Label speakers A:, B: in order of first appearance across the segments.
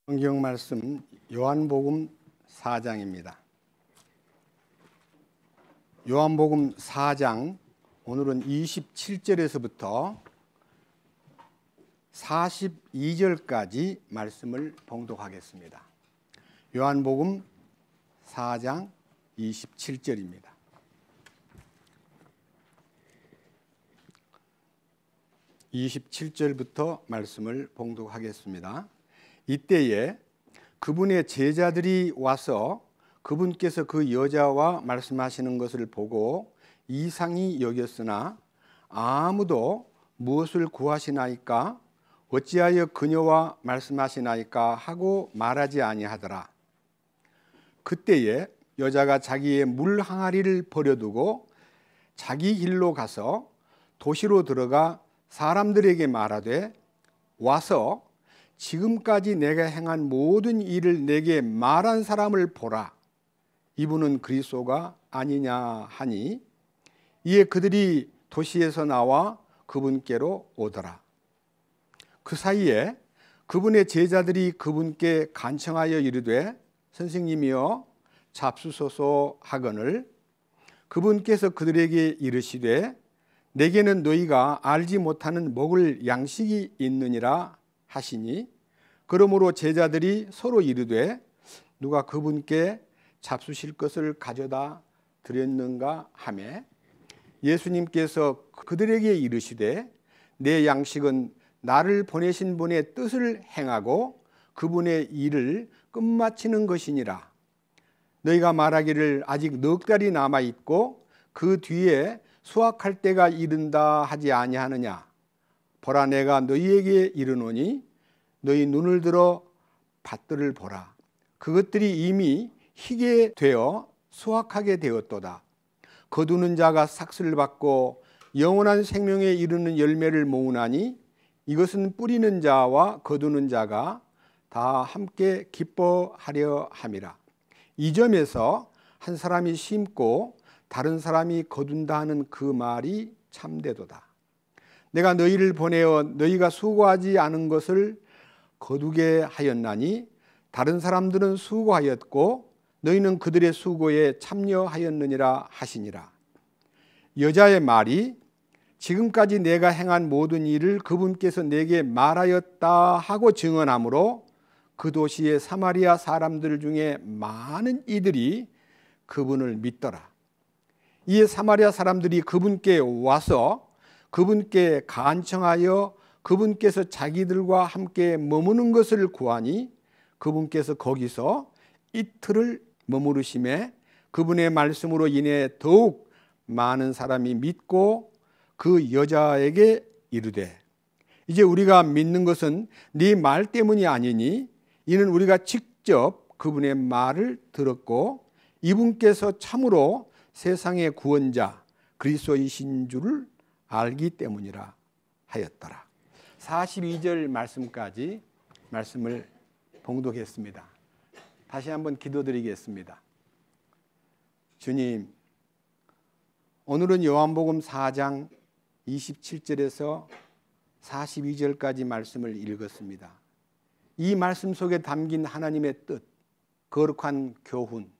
A: 성경 말씀 요한복음 4장입니다. 요한복음 4장 오늘은 27절에서부터 42절까지 말씀을 봉독하겠습니다. 요한복음 4장 27절입니다. (27절부터) 말씀을 봉독하겠습니다. 이때에 그분의 제자들이 와서 그분께서 그 여자와 말씀하시는 것을 보고 이상히 여겼으나 아무도 무엇을 구하시나이까 어찌하여 그녀와 말씀하시나이까 하고 말하지 아니하더라. 그때에 여자가 자기의 물 항아리를 버려두고 자기 길로 가서 도시로 들어가 사람들에게 말하되 와서 지금까지 내가 행한 모든 일을 내게 말한 사람을 보라. 이분은 그리스도가 아니냐 하니 이에 그들이 도시에서 나와 그분께로 오더라. 그 사이에 그분의 제자들이 그분께 간청하여 이르되 선생님이여 잡수소서 하거늘 그분께서 그들에게 이르시되 내게는 너희가 알지 못하는 먹을 양식이 있느니라 하시니 그러므로 제자들이 서로 이르되 누가 그분께 잡수실 것을 가져다 드렸는가 하매 예수님께서 그들에게 이르시되 내 양식은 나를 보내신 분의 뜻을 행하고 그분의 일을 끝마치는 것이니라. 너희가 말하기를 아직 넉 달이 남아 있고 그 뒤에 수확할 때가 이른다 하지 아니하느냐. 보라 내가 너희에게 이르노니 너희 눈을 들어 밭들을 보라. 그것들이 이미 희게 되어 수확하게 되었도다. 거두는 자가 삭슬을 받고 영원한 생명에 이르는 열매를 모으나니 이것은 뿌리는 자와 거두는 자가 다 함께 기뻐하려 함이라. 이 점에서 한 사람이 심고 다른 사람이 거둔다 하는 그 말이 참되도다. 내가 너희를 보내어 너희가 수고하지 않은 것을 거두게 하였나니 다른 사람들은 수고하였고 너희는 그들의 수고에 참여하였느니라 하시니라. 여자의 말이 지금까지 내가 행한 모든 일을 그분께서 내게 말하였다 하고 증언하므로 그 도시의 사마리아 사람들 중에 많은 이들이 그분을 믿더라. 이에 사마리아 사람들이 그분께 와서 그분께 간청하여 그분께서 자기들과 함께 머무는 것을 구하니 그분께서 거기서 이틀을 머무르심에 그분의 말씀으로 인해 더욱 많은 사람이 믿고 그 여자에게 이르되 이제 우리가 믿는 것은 네 말 때문이 아니니 이는 우리가 직접 그분의 말을 들었고 이분께서 참으로 세상의 구원자 그리스도이신 줄을 알기 때문이라 하였더라. 42절 말씀까지 말씀을 봉독했습니다. 다시 한번 기도드리겠습니다. 주님, 오늘은 요한복음 4장 27절에서 42절까지 말씀을 읽었습니다. 이 말씀 속에 담긴 하나님의 뜻, 거룩한 교훈,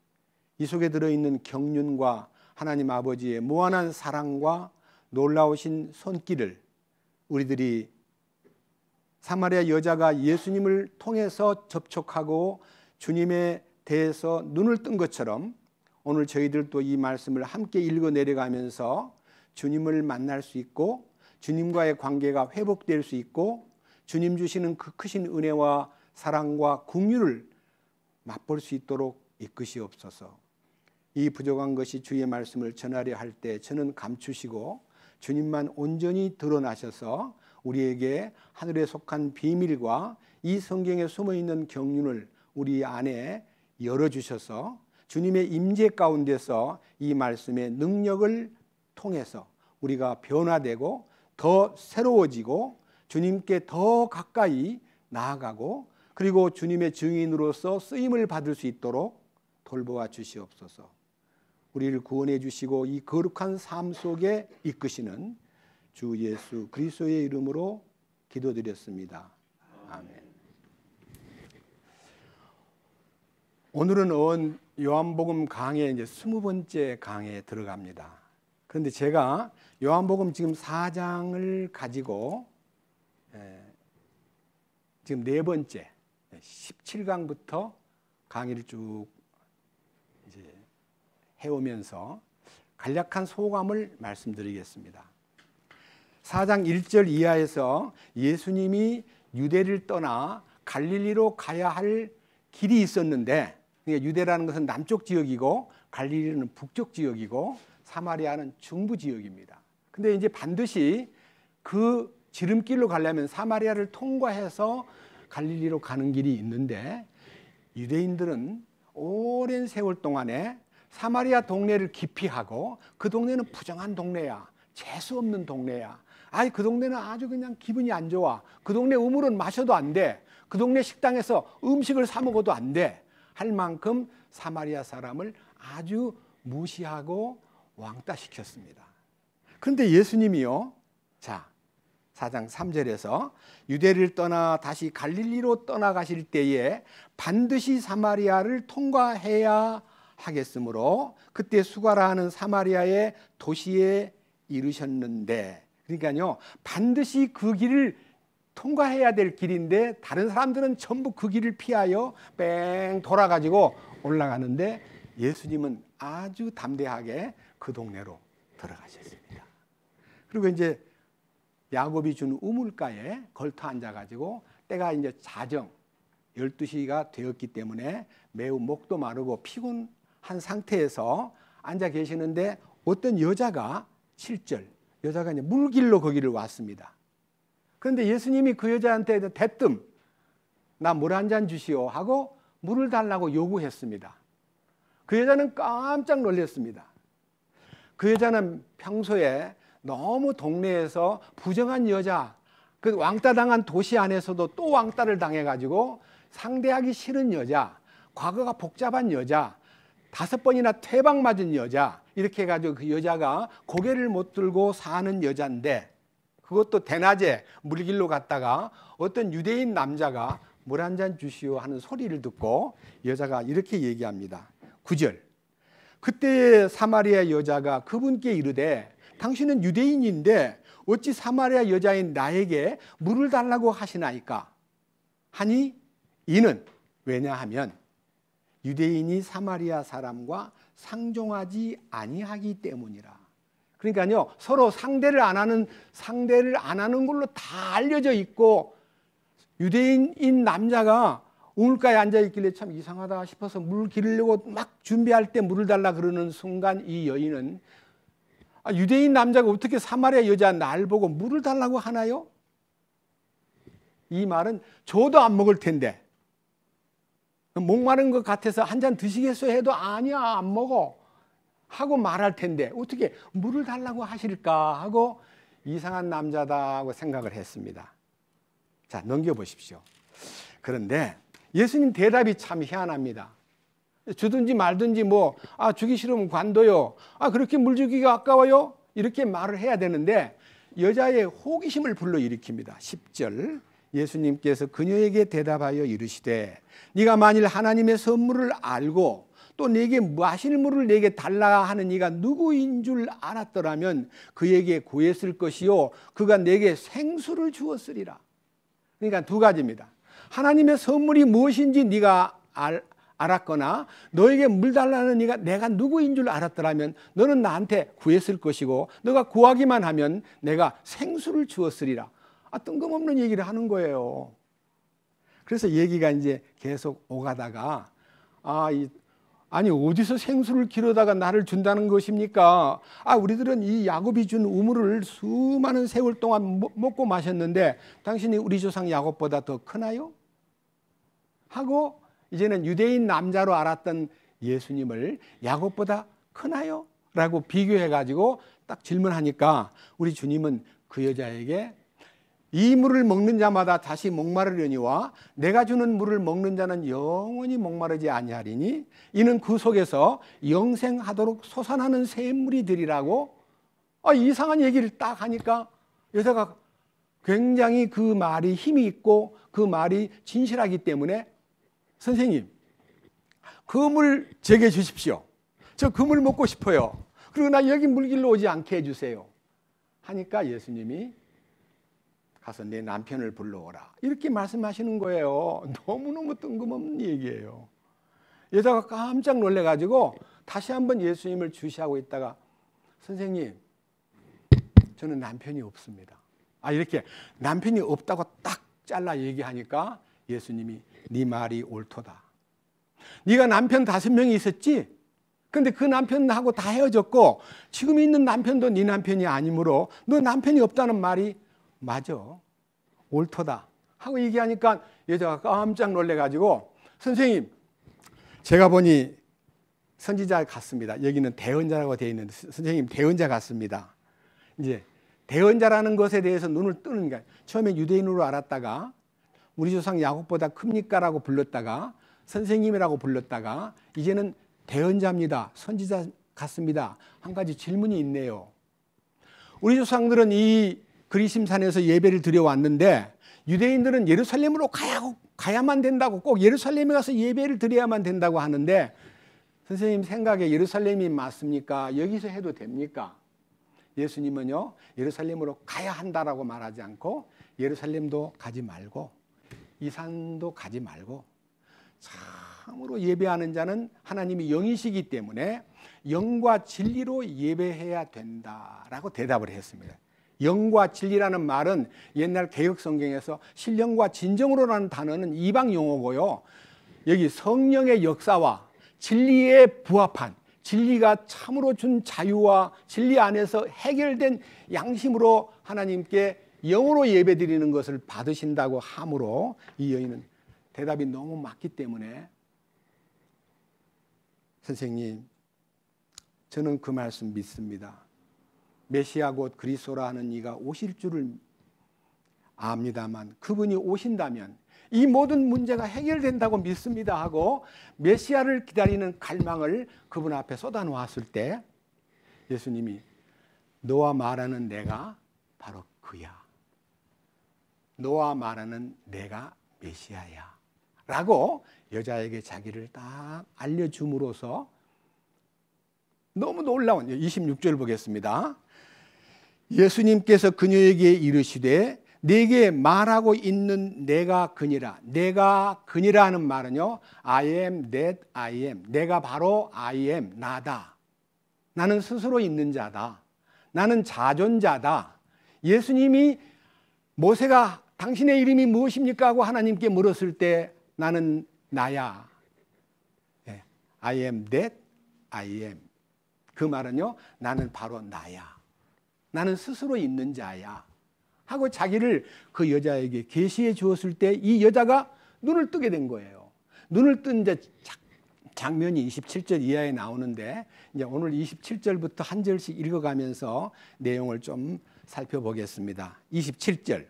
A: 이 속에 들어있는 경륜과 하나님 아버지의 무한한 사랑과 놀라우신 손길을 우리들이 사마리아 여자가 예수님을 통해서 접촉하고 주님에 대해서 눈을 뜬 것처럼 오늘 저희들도 이 말씀을 함께 읽어 내려가면서 주님을 만날 수 있고 주님과의 관계가 회복될 수 있고 주님 주시는 그 크신 은혜와 사랑과 긍휼을 맛볼 수 있도록 이끄시옵소서. 이 부족한 것이 주의 말씀을 전하려 할 때 저는 감추시고 주님만 온전히 드러나셔서 우리에게 하늘에 속한 비밀과 이 성경에 숨어있는 경륜을 우리 안에 열어주셔서 주님의 임재 가운데서 이 말씀의 능력을 통해서 우리가 변화되고 더 새로워지고 주님께 더 가까이 나아가고 그리고 주님의 증인으로서 쓰임을 받을 수 있도록 돌보아 주시옵소서. 우리를 구원해 주시고 이 거룩한 삶 속에 이끄시는 주 예수 그리스도의 이름으로 기도드렸습니다. 아멘. 오늘은 요한복음 강의 이제 20번째 강의에 들어갑니다. 그런데 제가 요한복음 지금 4장을 가지고 지금 4번째 17강부터 강의를 쭉 이제 해오면서 간략한 소감을 말씀드리겠습니다. 4장 1절 이하에서 예수님이 유대를 떠나 갈릴리로 가야 할 길이 있었는데, 그러니까 유대라는 것은 남쪽 지역이고 갈릴리는 북쪽 지역이고 사마리아는 중부 지역입니다. 근데 이제 반드시 그 지름길로 가려면 사마리아를 통과해서 갈릴리로 가는 길이 있는데, 유대인들은 오랜 세월 동안에 사마리아 동네를 기피하고 그 동네는 부정한 동네야, 재수 없는 동네야, 아이 그 동네는 아주 그냥 기분이 안 좋아, 그 동네 우물은 마셔도 안 돼, 그 동네 식당에서 음식을 사 먹어도 안 돼 할 만큼 사마리아 사람을 아주 무시하고 왕따시켰습니다. 그런데 예수님이요, 자 4장 3절에서 유대를 떠나 다시 갈릴리로 떠나가실 때에 반드시 사마리아를 통과해야 하겠으므로 그때 수가라 하는 사마리아의 도시에 이르셨는데, 그러니까요 반드시 그 길을 통과해야 될 길인데 다른 사람들은 전부 그 길을 피하여 뺑 돌아가지고 올라가는데 예수님은 아주 담대하게 그 동네로 들어가셨습니다. 그리고 이제 야곱이 준 우물가에 걸터 앉아가지고 때가 이제 자정 12시가 되었기 때문에 매우 목도 마르고 피곤한 상태에서 앉아 계시는데 어떤 여자가 7절 여자가 이제 물길로 거기를 왔습니다. 그런데 예수님이 그 여자한테 대뜸 나 물 한 잔 주시오 하고 물을 달라고 요구했습니다. 그 여자는 깜짝 놀랐습니다. 그 여자는 평소에 너무 동네에서 부정한 여자, 그 왕따당한 도시 안에서도 또 왕따를 당해가지고 상대하기 싫은 여자, 과거가 복잡한 여자, 5번이나 퇴방 맞은 여자, 이렇게 해가지고 그 여자가 고개를 못 들고 사는 여자인데, 그것도 대낮에 물길로 갔다가 어떤 유대인 남자가 물 한 잔 주시오 하는 소리를 듣고 여자가 이렇게 얘기합니다. 9절 그때 사마리아 여자가 그분께 이르되 당신은 유대인인데 어찌 사마리아 여자인 나에게 물을 달라고 하시나이까 하니 이는 왜냐하면 유대인이 사마리아 사람과 상종하지 아니하기 때문이라. 그러니까요 서로 상대를 안 하는 걸로 다 알려져 있고, 유대인인 남자가 우물가에 앉아 있길래 참 이상하다 싶어서 물 기르려고 막 준비할 때 물을 달라 그러는 순간 이 여인은 유대인 남자가 어떻게 사마리아 여자 날 보고 물을 달라고 하나요? 이 말은 줘도 안 먹을 텐데, 목마른 것 같아서 한 잔 드시겠어 해도 아니야 안 먹어 하고 말할 텐데 어떻게 물을 달라고 하실까 하고 이상한 남자다 하고 생각을 했습니다. 자, 넘겨보십시오. 그런데 예수님 대답이 참 희한합니다. 주든지 말든지 주기 싫으면 관둬요. 그렇게 물 주기가 아까워요? 이렇게 말을 해야 되는데 여자의 호기심을 불러일으킵니다. 10절 예수님께서 그녀에게 대답하여 이르시되 네가 만일 하나님의 선물을 알고 또 내게 마실 물을 내게 달라 하는 이가 누구인 줄 알았더라면 그에게 구했을 것이요 그가 내게 생수를 주었으리라. 그러니까 두 가지입니다. 하나님의 선물이 무엇인지 네가 알았거나 너에게 물 달라는 이가 내가 누구인 줄 알았더라면 너는 나한테 구했을 것이고 너가 구하기만 하면 내가 생수를 주었으리라. 뜬금없는 얘기를 하는 거예요. 그래서 얘기가 이제 계속 오가다가 아니 어디서 생수를 기르다가 나를 준다는 것입니까? 우리들은 이 야곱이 준 우물을 수많은 세월 동안 먹고 마셨는데 당신이 우리 조상 야곱보다 더 크나요? 하고 이제는 유대인 남자로 알았던 예수님을 야곱보다 크나요? 라고 비교해가지고 딱 질문하니까 우리 주님은 그 여자에게 이 물을 먹는 자마다 다시 목마르려니와 내가 주는 물을 먹는 자는 영원히 목마르지 아니하리니 이는 그 속에서 영생하도록 솟아나는 샘물이 되리라고 이상한 얘기를 딱 하니까 여자가 굉장히 그 말이 힘이 있고 그 말이 진실하기 때문에 선생님 그물 제게 주십시오. 저 그물 먹고 싶어요. 그리고 나 여기 물길로 오지 않게 해주세요. 하니까 예수님이 가서 내 남편을 불러오라. 이렇게 말씀하시는 거예요. 너무너무 뜬금없는 얘기예요. 여자가 깜짝 놀래가지고 다시 한번 예수님을 주시하고 있다가 선생님, 저는 남편이 없습니다. 이렇게 남편이 없다고 딱 잘라 얘기하니까 예수님이 네 말이 옳도다. 네가 남편 5명이 있었지? 근데 그 남편하고 다 헤어졌고 지금 있는 남편도 네 남편이 아니므로 너 남편이 없다는 말이 맞아. 옳도다. 하고 얘기하니까 여자가 깜짝 놀래가지고 선생님, 제가 보니 선지자 같습니다. 여기는 대언자라고 되어 있는데 선생님 대언자 같습니다. 이제 대언자라는 것에 대해서 눈을 뜨는 거예요. 처음에 유대인으로 알았다가 우리 조상 야곱보다 큽니까라고 불렀다가 선생님이라고 불렀다가 이제는 대언자입니다. 선지자 같습니다. 한 가지 질문이 있네요. 우리 조상들은 이 그리심산에서 예배를 드려왔는데 유대인들은 예루살렘으로 가야만 된다고, 꼭 예루살렘에 가서 예배를 드려야만 된다고 하는데 선생님 생각에 예루살렘이 맞습니까? 여기서 해도 됩니까? 예수님은요, 예루살렘으로 가야 한다라고 말하지 않고 예루살렘도 가지 말고 이 산도 가지 말고 참으로 예배하는 자는 하나님이 영이시기 때문에 영과 진리로 예배해야 된다라고 대답을 했습니다. 영과 진리라는 말은 옛날 개역 성경에서 신령과 진정으로라는 단어는 이방 용어고요. 여기 성령의 역사와 진리에 부합한, 진리가 참으로 준 자유와 진리 안에서 해결된 양심으로 하나님께 영으로 예배드리는 것을 받으신다고 하므로 이 여인은 대답이 너무 맞기 때문에 선생님, 저는 그 말씀 믿습니다. 메시아 곧 그리스도라 하는 이가 오실 줄을 압니다만 그분이 오신다면 이 모든 문제가 해결된다고 믿습니다 하고 메시아를 기다리는 갈망을 그분 앞에 쏟아놓았을 때 예수님이 너와 말하는 내가 바로 그야. 너와 말하는 내가 메시아야 라고 여자에게 자기를 딱 알려줌으로써 너무 놀라운 26절 보겠습니다. 예수님께서 그녀에게 이르시되 내게 말하고 있는 내가 그니라. 내가 그니라 하는 말은요, I am that I am. 내가 바로 I am, 나다. 나는 스스로 있는 자다. 나는 자존자다. 예수님이 모세가 당신의 이름이 무엇입니까? 하고 하나님께 물었을 때 나는 나야. I am that I am. 그 말은요, 나는 바로 나야. 나는 스스로 있는 자야. 하고 자기를 그 여자에게 계시해 주었을 때 이 여자가 눈을 뜨게 된 거예요. 눈을 뜬 이제 장면이 27절 이하에 나오는데 이제 오늘 27절부터 한 절씩 읽어가면서 내용을 좀 살펴보겠습니다. 27절.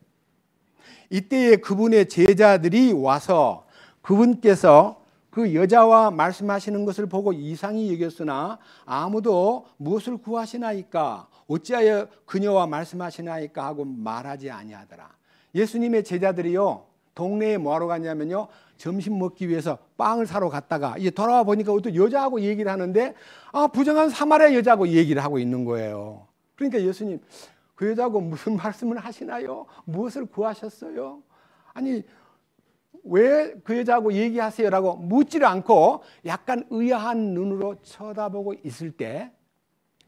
A: 이때에 그분의 제자들이 와서 그분께서 그 여자와 말씀하시는 것을 보고 이상히 여겼으나 아무도 무엇을 구하시나이까 어찌하여 그녀와 말씀하시나이까 하고 말하지 아니하더라. 예수님의 제자들이요, 동네에 뭐하러 갔냐면요, 점심 먹기 위해서 빵을 사러 갔다가 이제 돌아와 보니까 어떤 여자하고 얘기를 하는데 부정한 사마리아 여자하고 얘기를 하고 있는 거예요. 그러니까 예수님, 그 여자하고 무슨 말씀을 하시나요? 무엇을 구하셨어요? 아니 왜 그 여자하고 얘기하세요라고 묻지를 않고 약간 의아한 눈으로 쳐다보고 있을 때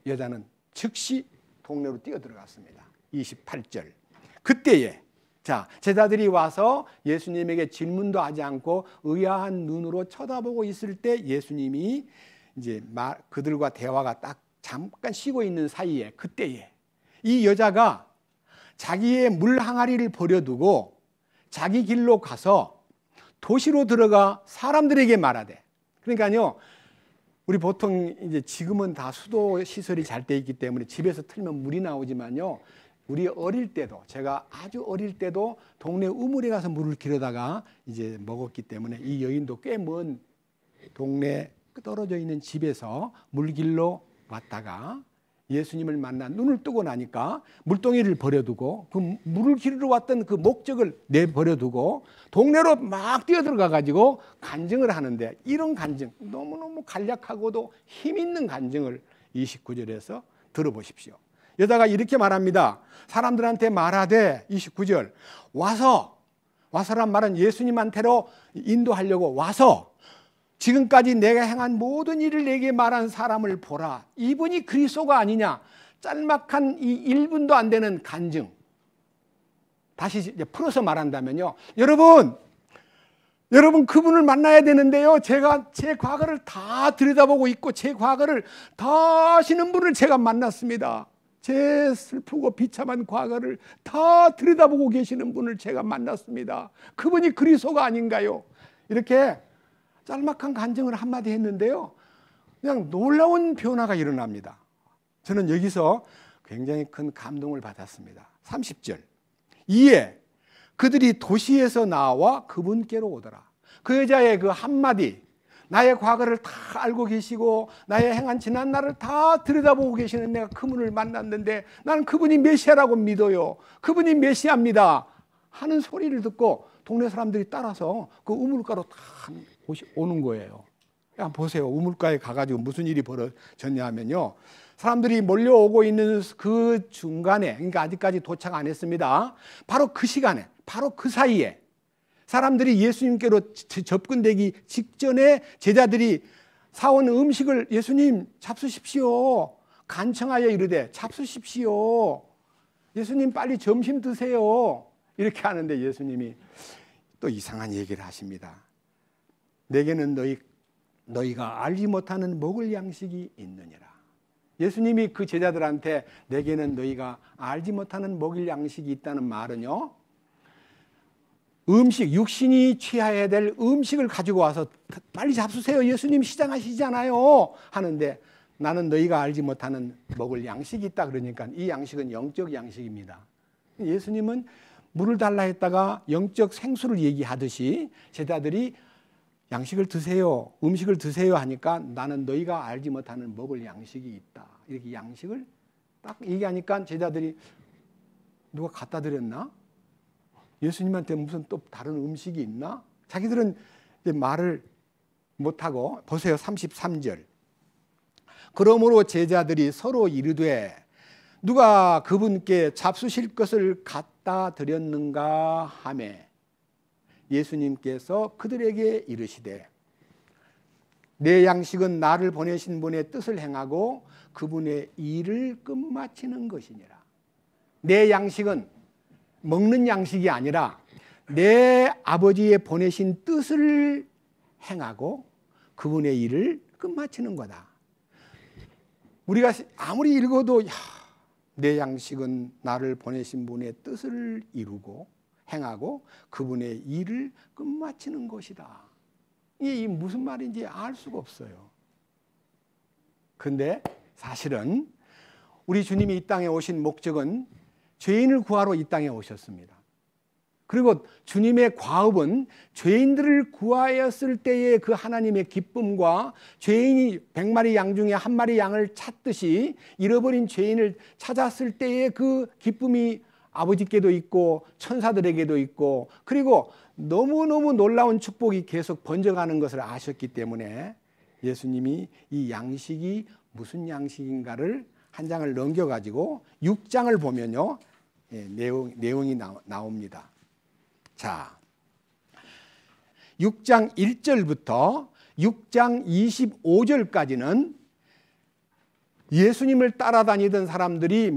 A: 여자는 즉시 동네로 뛰어들어갔습니다. 28절. 그때에 제자들이 와서 예수님에게 질문도 하지 않고 의아한 눈으로 쳐다보고 있을 때 예수님이 이제 그들과 대화가 딱 잠깐 쉬고 있는 사이에 그때에 이 여자가 자기의 물 항아리를 버려두고 자기 길로 가서 도시로 들어가 사람들에게 말하되, 그러니까요, 우리 보통 이제 지금은 다 수도 시설이 잘 돼 있기 때문에 집에서 틀면 물이 나오지만요, 우리 어릴 때도, 제가 아주 어릴 때도 동네 우물에 가서 물을 길어다가 이제 먹었기 때문에 이 여인도 꽤 먼 동네 떨어져 있는 집에서 물길로 왔다가 예수님을 만나 눈을 뜨고 나니까 물동이를 버려두고 그 물을 기르러 왔던 그 목적을 내버려두고 동네로 막 뛰어들어가 가지고 간증을 하는데, 이런 간증, 너무너무 간략하고도 힘 있는 간증을 29절에서 들어보십시오. 여자가 이렇게 말합니다. 사람들한테 말하되, 29절, 와서란 말은 예수님한테로 인도하려고, 와서 지금까지 내가 행한 모든 일을 내게 말한 사람을 보라. 이분이 그리스도가 아니냐. 짤막한 이 1분도 안 되는 간증. 다시 이제 풀어서 말한다면요, 여러분 그분을 만나야 되는데요, 제가 제 과거를 다 들여다보고 있고 제 과거를 다 아시는 분을 제가 만났습니다. 제 슬프고 비참한 과거를 다 들여다보고 계시는 분을 제가 만났습니다. 그분이 그리스도가 아닌가요? 이렇게 짤막한 간증을 한마디 했는데요, 그냥 놀라운 변화가 일어납니다. 저는 여기서 굉장히 큰 감동을 받았습니다. 30절, 이에 그들이 도시에서 나와 그분께로 오더라. 그 여자의 그 한마디, 나의 과거를 다 알고 계시고 나의 행한 지난 날을 다 들여다보고 계시는 내가 그분을 만났는데 나는 그분이 메시아라고 믿어요, 그분이 메시아입니다 하는 소리를 듣고 동네 사람들이 따라서 그 우물가로 다 오는 거예요. 그냥 보세요. 우물가에 가가지고 무슨 일이 벌어졌냐 하면요, 사람들이 몰려오고 있는 그 중간에, 그러니까 아직까지 도착 안 했습니다. 바로 그 시간에, 바로 그 사이에 사람들이 예수님께로 접근되기 직전에 제자들이 사온 음식을, 예수님 잡수십시오, 간청하여 이르되 잡수십시오, 예수님 빨리 점심 드세요, 이렇게 하는데 예수님이 또 이상한 얘기를 하십니다. 내게는 너희가 알지 못하는 먹을 양식이 있느니라. 예수님이 그 제자들한테 내게는 너희가 알지 못하는 먹을 양식이 있다는 말은요, 음식, 육신이 취해야 될 음식을 가지고 와서 빨리 잡수세요, 예수님 시장하시잖아요 하는데, 나는 너희가 알지 못하는 먹을 양식이 있다 그러니까 이 양식은 영적 양식입니다. 예수님은 물을 달라 했다가 영적 생수를 얘기하듯이 제자들이 양식을 드세요, 음식을 드세요 하니까 나는 너희가 알지 못하는 먹을 양식이 있다, 이렇게 양식을 딱 얘기하니까 제자들이 누가 갖다 드렸나? 예수님한테 무슨 또 다른 음식이 있나? 자기들은 이제 말을 못하고, 보세요 33절, 그러므로 제자들이 서로 이르되 누가 그분께 잡수실 것을 갖다 드렸는가 하매 예수님께서 그들에게 이르시되 내 양식은 나를 보내신 분의 뜻을 행하고 그분의 일을 끝마치는 것이니라. 내 양식은 먹는 양식이 아니라 내 아버지의 보내신 뜻을 행하고 그분의 일을 끝마치는 거다. 우리가 아무리 읽어도 내 양식은 나를 보내신 분의 뜻을 이루고 행하고 그분의 일을 끝마치는 것이다. 이게 무슨 말인지 알 수가 없어요. 그런데 사실은 우리 주님이 이 땅에 오신 목적은 죄인을 구하러 이 땅에 오셨습니다. 그리고 주님의 과업은 죄인들을 구하였을 때의 그 하나님의 기쁨과 죄인이 100마리 양 중에 1마리 양을 찾듯이 잃어버린 죄인을 찾았을 때의 그 기쁨이 아버지께도 있고 천사들에게도 있고, 그리고 너무너무 놀라운 축복이 계속 번져가는 것을 아셨기 때문에 예수님이 이 양식이 무슨 양식인가를 한 장을 넘겨가지고 6장을 보면요, 내용이 나옵니다. 자, 6장 1절부터 6장 25절까지는 예수님을 따라다니던 사람들이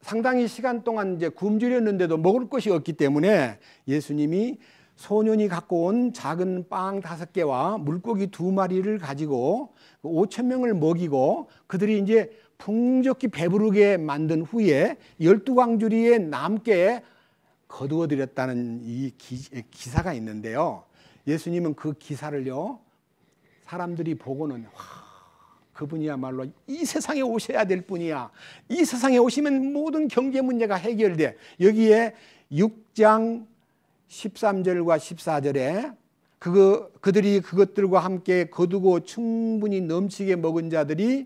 A: 상당히 시간 동안 이제 굶주렸는데도 먹을 것이 없기 때문에 예수님이 소년이 갖고 온 작은 빵 5개와 물고기 2마리를 가지고 5,000명을 먹이고 그들이 이제 풍족히 배부르게 만든 후에 12광주리에 남게 거두어 드렸다는 이 기사가 있는데요. 예수님은 그 기사를요, 사람들이 보고는 그분이야말로 이 세상에 오셔야 될 분이야, 이 세상에 오시면 모든 경제 문제가 해결돼. 여기에 6장 13절과 14절에 그들이 그것들과 함께 거두고 충분히 넘치게 먹은 자들이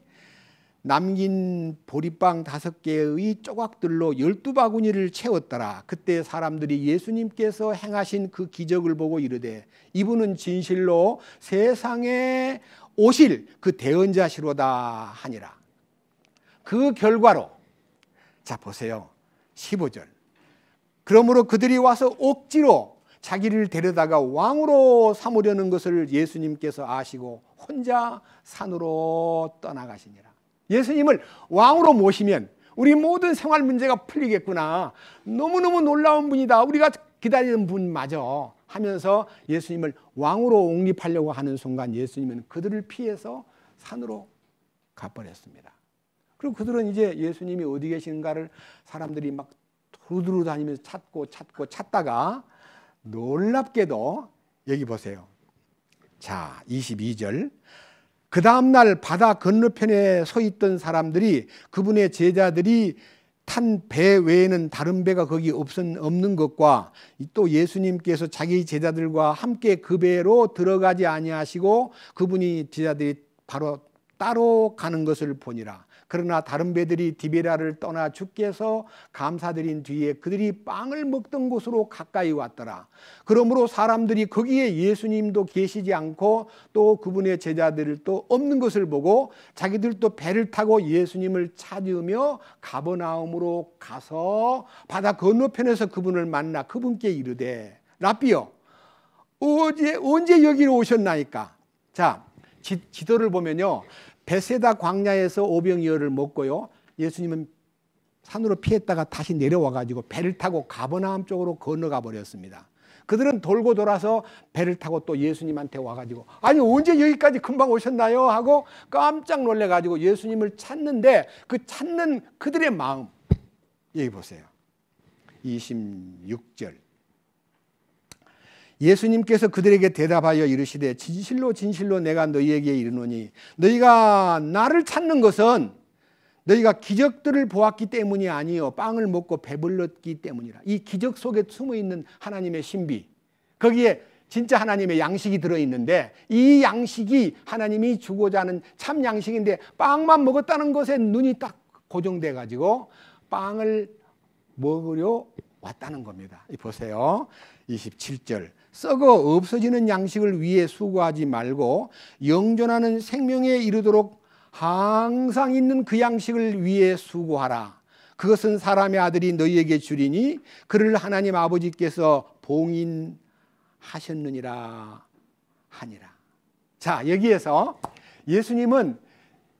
A: 남긴 보리빵 5개의 조각들로 12바구니를 채웠더라. 그때 사람들이 예수님께서 행하신 그 기적을 보고 이르되 이분은 진실로 세상에 오실 그 대언자시로다 하니라. 그 결과로 자 보세요. 15절. 그러므로 그들이 와서 억지로 자기를 데려다가 왕으로 삼으려는 것을 예수님께서 아시고 혼자 산으로 떠나가시니라. 예수님을 왕으로 모시면 우리 모든 생활 문제가 풀리겠구나. 너무너무 놀라운 분이다. 우리가 기다리는 분 맞아 하면서 예수님을 왕으로 옹립하려고 하는 순간 예수님은 그들을 피해서 산으로 가버렸습니다. 그리고 그들은 이제 예수님이 어디 계신가를 사람들이 막 두루두루 다니면서 찾다가 놀랍게도 여기 보세요. 자, 22절. 그 다음날 바다 건너편에 서 있던 사람들이 그분의 제자들이 탄 배 외에는 다른 배가 거기 없는 것과 또 예수님께서 자기 제자들과 함께 그 배로 들어가지 아니하시고 그분이 제자들이 바로 따로 가는 것을 보니라. 그러나 다른 배들이 디베라를 떠나 주께서 감사드린 뒤에 그들이 빵을 먹던 곳으로 가까이 왔더라. 그러므로 사람들이 거기에 예수님도 계시지 않고 또 그분의 제자들도 없는 것을 보고 자기들도 배를 타고 예수님을 찾으며 가버나움으로 가서 바다 건너편에서 그분을 만나 그분께 이르되 라삐여 언제 여기로 오셨나이까. 자, 지도를 보면요, 베세다 광야에서 오병이어를 먹고요, 예수님은 산으로 피했다가 다시 내려와 가지고 배를 타고 가버나움 쪽으로 건너가 버렸습니다. 그들은 돌고 돌아서 배를 타고 또 예수님한테 와 가지고 아니 언제 여기까지 금방 오셨나요 하고 깜짝 놀래 가지고 예수님을 찾는데 그 찾는 그들의 마음 여기 보세요. 26절. 예수님께서 그들에게 대답하여 이르시되 진실로 진실로 내가 너희에게 이르노니 너희가 나를 찾는 것은 너희가 기적들을 보았기 때문이 아니요 빵을 먹고 배불렀기 때문이라. 이 기적 속에 숨어있는 하나님의 신비, 거기에 진짜 하나님의 양식이 들어있는데 이 양식이 하나님이 주고자 하는 참 양식인데 빵만 먹었다는 것에 눈이 딱 고정돼 가지고 빵을 먹으려 왔다는 겁니다. 보세요. 27절. 썩어 없어지는 양식을 위해 수고하지 말고 영존하는 생명에 이르도록 항상 있는 그 양식을 위해 수고하라. 그것은 사람의 아들이 너희에게 주리니 그를 하나님 아버지께서 봉인하셨느니라 하니라. 자, 여기에서 예수님은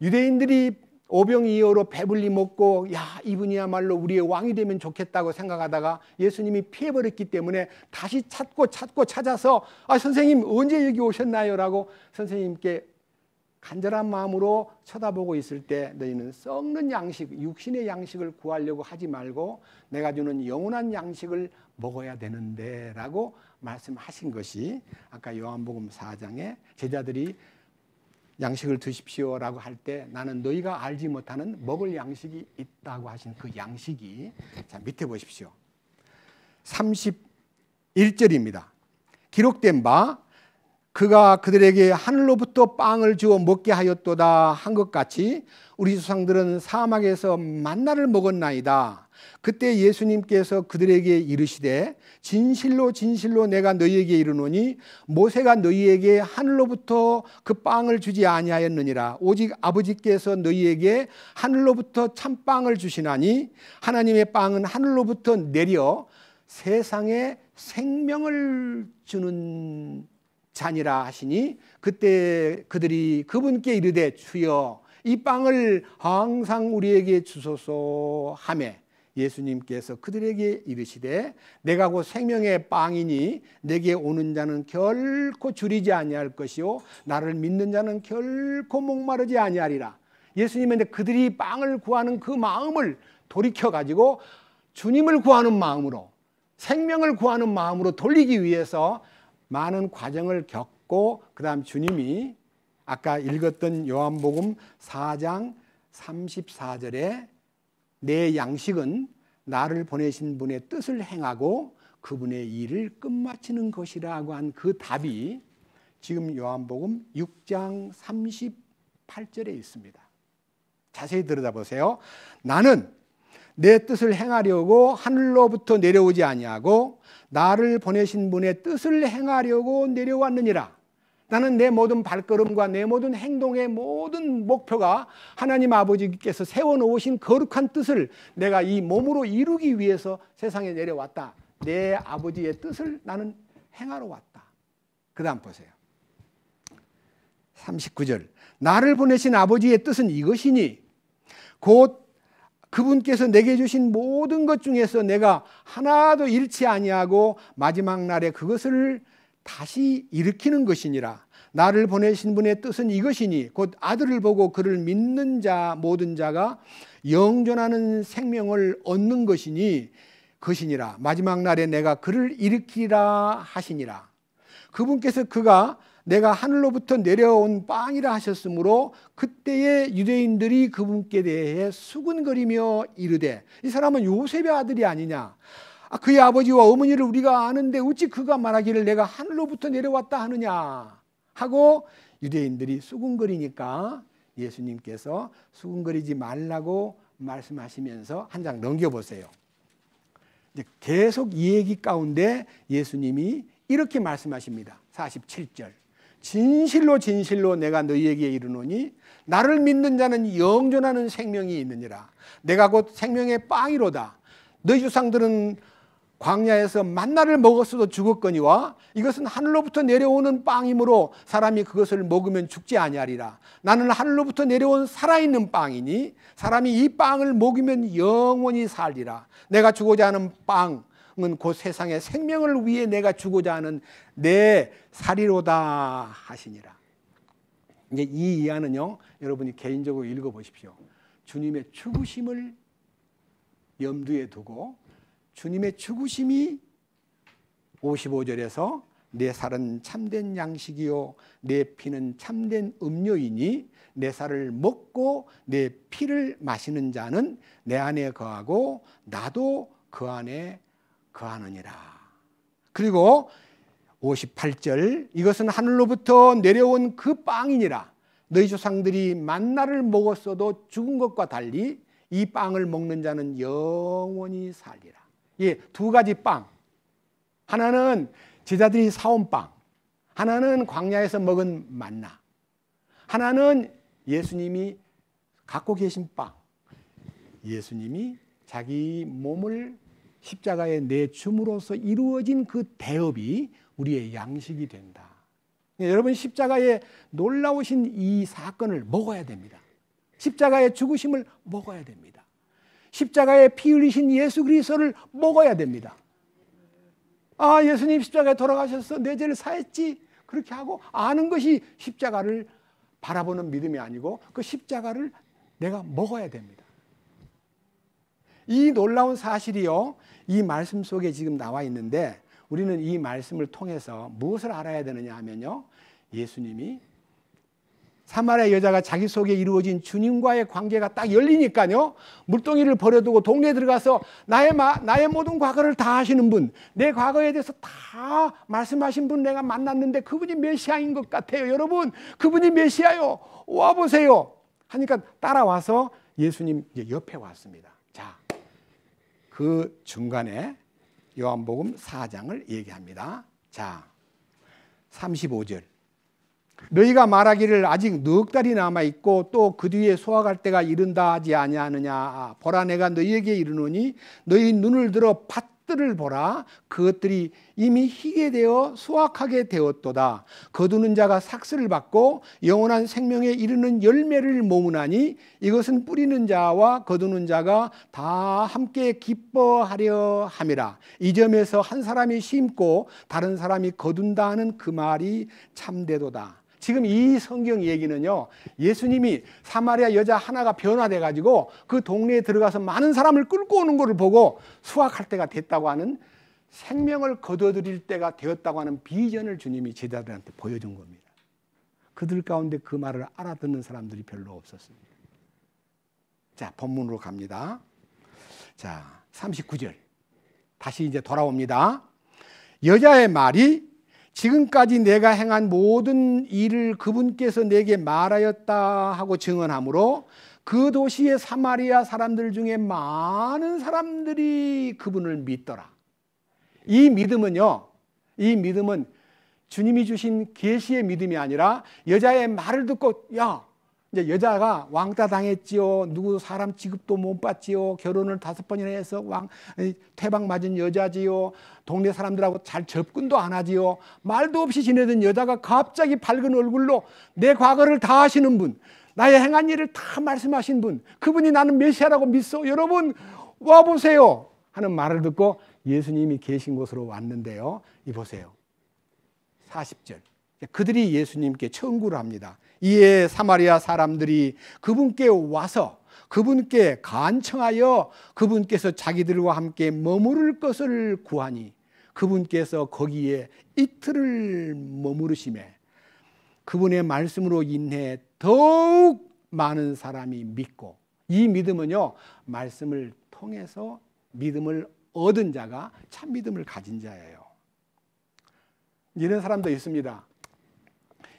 A: 유대인들이 오병이어로 배불리 먹고 야 이분이야말로 우리의 왕이 되면 좋겠다고 생각하다가 예수님이 피해버렸기 때문에 다시 찾고 찾아서 아 선생님 언제 여기 오셨나요? 라고 선생님께 간절한 마음으로 쳐다보고 있을 때 너희는 썩는 양식, 육신의 양식을 구하려고 하지 말고 내가 주는 영원한 양식을 먹어야 되는데 라고 말씀하신 것이 아까 요한복음 4장에 제자들이 양식을 드십시오라고 할 때 나는 너희가 알지 못하는 먹을 양식이 있다고 하신 그 양식이 자 밑에 보십시오. 31절입니다. 기록된 바 그가 그들에게 하늘로부터 빵을 주어 먹게 하였도다 한 것 같이 우리 조상들은 사막에서 만나를 먹었나이다. 그때 예수님께서 그들에게 이르시되 진실로 진실로 내가 너희에게 이르노니 모세가 너희에게 하늘로부터 그 빵을 주지 아니하였느니라. 오직 아버지께서 너희에게 하늘로부터 참빵을 주시나니 하나님의 빵은 하늘로부터 내려 세상에 생명을 주는 자니라 하시니 그때 그들이 그분께 이르되 주여 이 빵을 항상 우리에게 주소서 하매 예수님께서 그들에게 이르시되 내가 곧 생명의 빵이니 내게 오는 자는 결코 줄이지 아니할 것이요 나를 믿는 자는 결코 목마르지 아니하리라. 예수님은 그들이 빵을 구하는 그 마음을 돌이켜 가지고 주님을 구하는 마음으로 생명을 구하는 마음으로 돌리기 위해서 많은 과정을 겪고 그 다음 주님이 아까 읽었던 요한복음 4장 34절에 내 양식은 나를 보내신 분의 뜻을 행하고 그분의 일을 끝마치는 것이라고 한 그 답이 지금 요한복음 6장 38절에 있습니다. 자세히 들여다보세요. 나는 내 뜻을 행하려고 하늘로부터 내려오지 아니하고 나를 보내신 분의 뜻을 행하려고 내려왔느니라. 나는 내 모든 발걸음과 내 모든 행동의 모든 목표가 하나님 아버지께서 세워놓으신 거룩한 뜻을 내가 이 몸으로 이루기 위해서 세상에 내려왔다. 내 아버지의 뜻을 나는 행하러 왔다. 그 다음 보세요. 39절. 나를 보내신 아버지의 뜻은 이것이니 곧 그분께서 내게 주신 모든 것 중에서 내가 하나도 잃지 아니하고 마지막 날에 그것을 다시 일으키는 것이니라. 나를 보내신 분의 뜻은 이것이니 곧 아들을 보고 그를 믿는 자 모든 자가 영존하는 생명을 얻는 것이니라. 마지막 날에 내가 그를 일으키라 하시니라. 그분께서 그가 내가 하늘로부터 내려온 빵이라 하셨으므로 그때의 유대인들이 그분께 대해 수군거리며 이르되 이 사람은 요셉의 아들이 아니냐. 그의 아버지와 어머니를 우리가 아는데 어찌 그가 말하기를 내가 하늘로부터 내려왔다 하느냐 하고 유대인들이 수군거리니까 예수님께서 수군거리지 말라고 말씀하시면서 한 장 넘겨보세요. 계속 이 얘기 가운데 예수님이 이렇게 말씀하십니다. 47절. 진실로 진실로 내가 너희에게 이르노니 나를 믿는 자는 영존하는 생명이 있느니라. 내가 곧 생명의 빵이로다. 너희 조상들은 광야에서 만나를 먹었어도 죽었거니와 이것은 하늘로부터 내려오는 빵이므로 사람이 그것을 먹으면 죽지 아니하리라. 나는 하늘로부터 내려온 살아있는 빵이니 사람이 이 빵을 먹으면 영원히 살리라. 내가 주고자 하는 빵은 곧 세상의 생명을 위해 내가 주고자 하는 내 살이로다 하시니라. 이제 이 이하는요, 여러분이 개인적으로 읽어보십시오. 주님의 죽으심을 염두에 두고 주님의 죽으심이 55절에서 내 살은 참된 양식이요 내 피는 참된 음료이니 내 살을 먹고 내 피를 마시는 자는 내 안에 거하고 나도 그 안에 거하느니라. 그리고 58절 이것은 하늘로부터 내려온 그 빵이니라. 너희 조상들이 만나를 먹었어도 죽은 것과 달리 이 빵을 먹는 자는 영원히 살리라. 예, 두 가지 빵. 하나는 제자들이 사온 빵, 하나는 광야에서 먹은 만나, 하나는 예수님이 갖고 계신 빵. 예수님이 자기 몸을 십자가에 내줌으로써 이루어진 그 대업이 우리의 양식이 된다. 여러분, 십자가의 놀라우신 이 사건을 먹어야 됩니다. 십자가의 죽으심을 먹어야 됩니다. 십자가에 피 흘리신 예수 그리스도를 먹어야 됩니다. 아, 예수님 십자가에 돌아가셔서 내 죄를 사했지, 그렇게 하고 아는 것이 십자가를 바라보는 믿음이 아니고 그 십자가를 내가 먹어야 됩니다. 이 놀라운 사실이요, 이 말씀 속에 지금 나와 있는데 우리는 이 말씀을 통해서 무엇을 알아야 되느냐 하면요, 예수님이 사마리아 여자가 자기 속에 이루어진 주님과의 관계가 딱 열리니까요, 물동이를 버려두고 동네에 들어가서 나의 모든 과거를 다 아시는 분, 내 과거에 대해서 다 말씀하신 분 내가 만났는데 그분이 메시아인 것 같아요. 여러분, 그분이 메시아요. 와보세요. 하니까 따라와서 예수님 이제 옆에 왔습니다. 자, 그 중간에 요한복음 4장을 얘기합니다. 자, 35절. 너희가 말하기를 아직 넉 달이 남아있고 또 그 뒤에 수확할 때가 이른다 하지 아니하느냐. 보라, 내가 너희에게 이르노니 너희 눈을 들어 밭들을 보라. 그것들이 이미 희게 되어 수확하게 되었도다. 거두는 자가 삭슬을 받고 영원한 생명에 이르는 열매를 모으나니 이것은 뿌리는 자와 거두는 자가 다 함께 기뻐하려 함이라. 이 점에서 한 사람이 심고 다른 사람이 거둔다 하는 그 말이 참되도다. 지금 이 성경 얘기는요, 예수님이 사마리아 여자 하나가 변화돼 가지고 그 동네에 들어가서 많은 사람을 끌고 오는 것을 보고 수확할 때가 됐다고 하는, 생명을 거둬들일 때가 되었다고 하는 비전을 주님이 제자들한테 보여준 겁니다. 그들 가운데 그 말을 알아듣는 사람들이 별로 없었습니다. 자, 본문으로 갑니다. 자, 39절 다시 이제 돌아옵니다. 여자의 말이 지금까지 내가 행한 모든 일을 그분께서 내게 말하였다 하고 증언하므로 그 도시의 사마리아 사람들 중에 많은 사람들이 그분을 믿더라. 이 믿음은요, 이 믿음은 주님이 주신 계시의 믿음이 아니라 여자의 말을 듣고, 야, 이제 여자가 왕따 당했지요. 누구 사람 취급도 못 받지요. 결혼을 5번이나 해서 퇴방 맞은 여자지요. 동네 사람들하고 잘 접근도 안 하지요. 말도 없이 지내던 여자가 갑자기 밝은 얼굴로 내 과거를 다 아시는 분, 나의 행한 일을 다 말씀하신 분, 그분이 나는 메시아라고 믿소. 여러분 와보세요 하는 말을 듣고 예수님이 계신 곳으로 왔는데요. 이 보세요. 40절. 그들이 예수님께 청구를 합니다. 이에 사마리아 사람들이 그분께 와서 그분께 간청하여 그분께서 자기들과 함께 머무를 것을 구하니 그분께서 거기에 이틀을 머무르시매 그분의 말씀으로 인해 더욱 많은 사람이 믿고, 이 믿음은요, 말씀을 통해서 믿음을 얻은 자가 참 믿음을 가진 자예요. 이런 사람도 있습니다.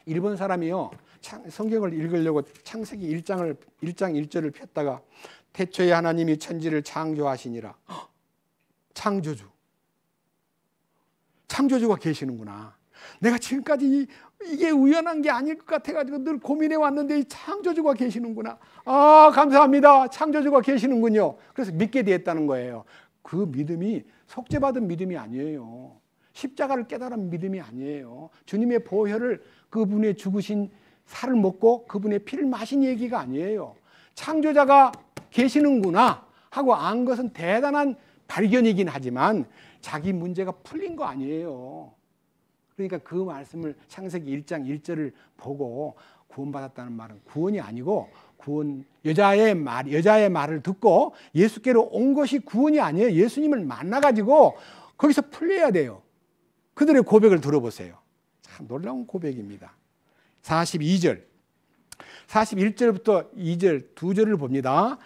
A: 일본 사람이요, 성경을 읽으려고 창세기 1장 1절을 폈다가 태초에 하나님이 천지를 창조하시니라. 창조주가 계시는구나. 내가 지금까지 이게 우연한 게 아닐 것 같아가지고 늘 고민해 왔는데 이 창조주가 계시는구나. 아, 감사합니다. 창조주가 계시는군요. 그래서 믿게 되었다는 거예요. 그 믿음이 속죄받은 믿음이 아니에요. 십자가를 깨달은 믿음이 아니에요. 주님의 보혈을, 그분의 죽으신 살을 먹고 그분의 피를 마신 얘기가 아니에요. 창조자가 계시는구나 하고 안 것은 대단한 발견이긴 하지만 자기 문제가 풀린 거 아니에요. 그러니까 그 말씀을 창세기 1장 1절을 보고 구원받았다는 말은 구원이 아니고 여자의 말을 듣고 예수께로 온 것이 구원이 아니에요. 예수님을 만나가지고 거기서 풀려야 돼요. 그들의 고백을 들어보세요. 참 놀라운 고백입니다. 42절, 41절부터 2절, 2절을 봅니다.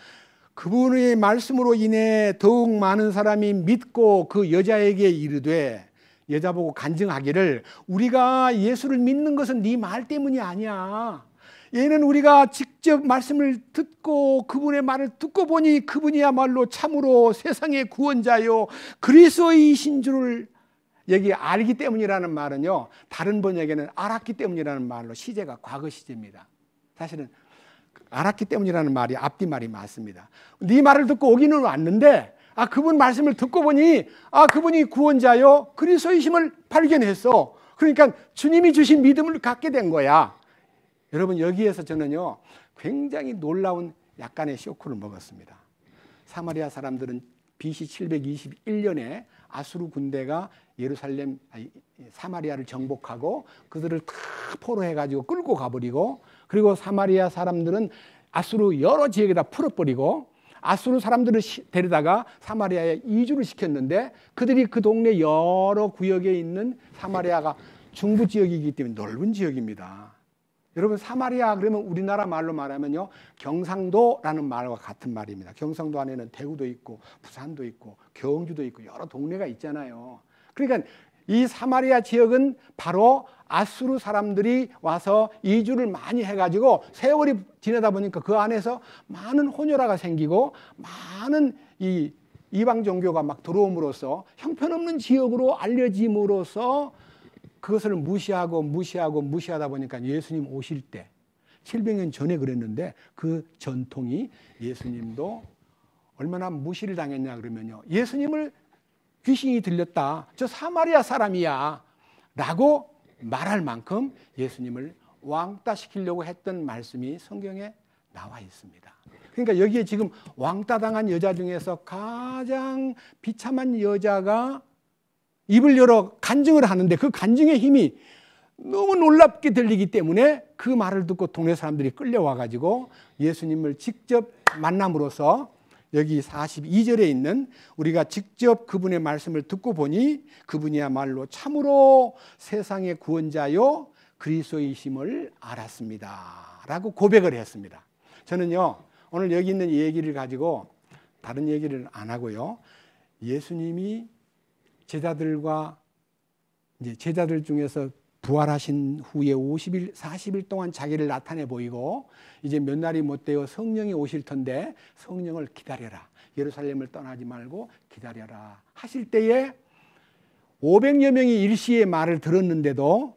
A: 그분의 말씀으로 인해 더욱 많은 사람이 믿고 그 여자에게 이르되, 여자 보고 간증하기를 우리가 예수를 믿는 것은 네 말 때문이 아니야. 얘는 우리가 직접 말씀을 듣고 그분의 말을 듣고 보니 그분이야말로 참으로 세상의 구원자요 그리스도이신 줄을 여기 알기 때문이라는 말은요, 다른 번역에는 알았기 때문이라는 말로 시제가 과거 시제입니다. 사실은 알았기 때문이라는 말이 앞뒤 말이 맞습니다. 네 말을 듣고 오기는 왔는데 그분 말씀을 듣고 보니 그분이 구원자요 그리스도이심을 발견했어. 그러니까 주님이 주신 믿음을 갖게 된 거야. 여러분, 여기에서 저는요 굉장히 놀라운 약간의 쇼크를 먹었습니다. 사마리아 사람들은 BC 721년에 아수르 군대가 사마리아를 정복하고 그들을 다 포로해가지고 끌고 가버리고, 그리고 사마리아 사람들은 아수르 여러 지역에다 풀어버리고 아수르 사람들을 데려다가 사마리아에 이주를 시켰는데, 그들이 그 동네 여러 구역에 있는 사마리아가 중부 지역이기 때문에 넓은 지역입니다. 여러분, 사마리아 그러면 우리나라 말로 말하면요 경상도라는 말과 같은 말입니다. 경상도 안에는 대구도 있고 부산도 있고 경주도 있고 여러 동네가 있잖아요. 그러니까 이 사마리아 지역은 바로 아수르 사람들이 와서 이주를 많이 해가지고 세월이 지나다 보니까 그 안에서 많은 혼혈아가 생기고 많은 이 이방 종교가 막 들어옴으로써 형편없는 지역으로 알려짐으로써 그것을 무시하다 보니까 예수님 오실 때 700년 전에 그랬는데 그 전통이 예수님도 얼마나 무시를 당했냐 그러면요, 예수님을 귀신이 들렸다, 저 사마리아 사람이야 라고 말할 만큼 예수님을 왕따시키려고 했던 말씀이 성경에 나와 있습니다. 그러니까 여기에 지금 왕따당한 여자 중에서 가장 비참한 여자가 입을 열어 간증을 하는데 그 간증의 힘이 너무 놀랍게 들리기 때문에 그 말을 듣고 동네 사람들이 끌려와가지고 예수님을 직접 만남으로써 여기 42절에 있는 우리가 직접 그분의 말씀을 듣고 보니 그분이야말로 참으로 세상의 구원자요 그리스도이심을 알았습니다 라고 고백을 했습니다. 저는요 오늘 여기 있는 이 얘기를 가지고 다른 얘기를 안 하고요, 예수님이 제자들 중에서 부활하신 후에 50일, 40일 동안 자기를 나타내 보이고 이제 몇 날이 못 되어 성령이 오실 텐데 성령을 기다려라. 예루살렘을 떠나지 말고 기다려라 하실 때에 500여 명이 일시에 말을 들었는데도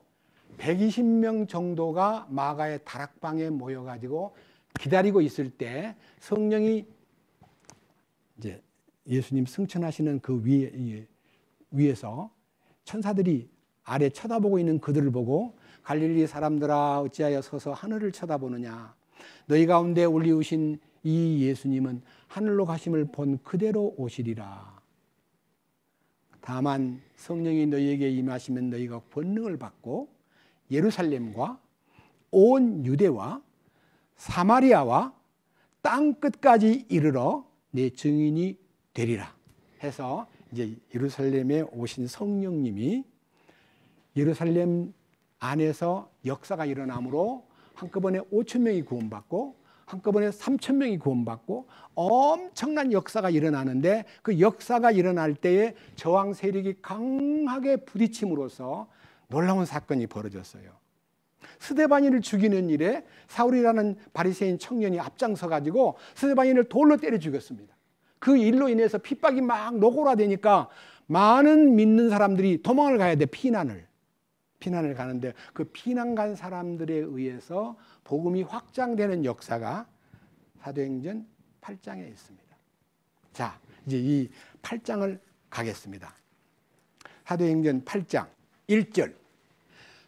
A: 120명 정도가 마가의 다락방에 모여가지고 기다리고 있을 때 성령이 이제 예수님 승천하시는 그 위에서 천사들이 아래 쳐다보고 있는 그들을 보고 갈릴리 사람들아 어찌하여 서서 하늘을 쳐다보느냐. 너희 가운데 올리우신 이 예수님은 하늘로 가심을 본 그대로 오시리라. 다만 성령이 너희에게 임하시면 너희가 권능을 받고 예루살렘과 온 유대와 사마리아와 땅 끝까지 이르러 내 증인이 되리라 해서 이제 예루살렘에 오신 성령님이 예루살렘 안에서 역사가 일어나므로 한꺼번에 5천 명이 구원받고 한꺼번에 3천 명이 구원받고 엄청난 역사가 일어나는데 그 역사가 일어날 때에 저항 세력이 강하게 부딪힘으로써 놀라운 사건이 벌어졌어요. 스데반인을 죽이는 일에 사울이라는 바리새인 청년이 앞장서 가지고 스데반인을 돌로 때려 죽였습니다. 그 일로 인해서 핍박이 막 노골화되니까 많은 믿는 사람들이 도망을 가야 돼. 피난을 가는데 그 피난 간 사람들에 의해서 복음이 확장되는 역사가 사도행전 8장에 있습니다. 자, 이제 이 8장을 가겠습니다. 사도행전 8장 1절.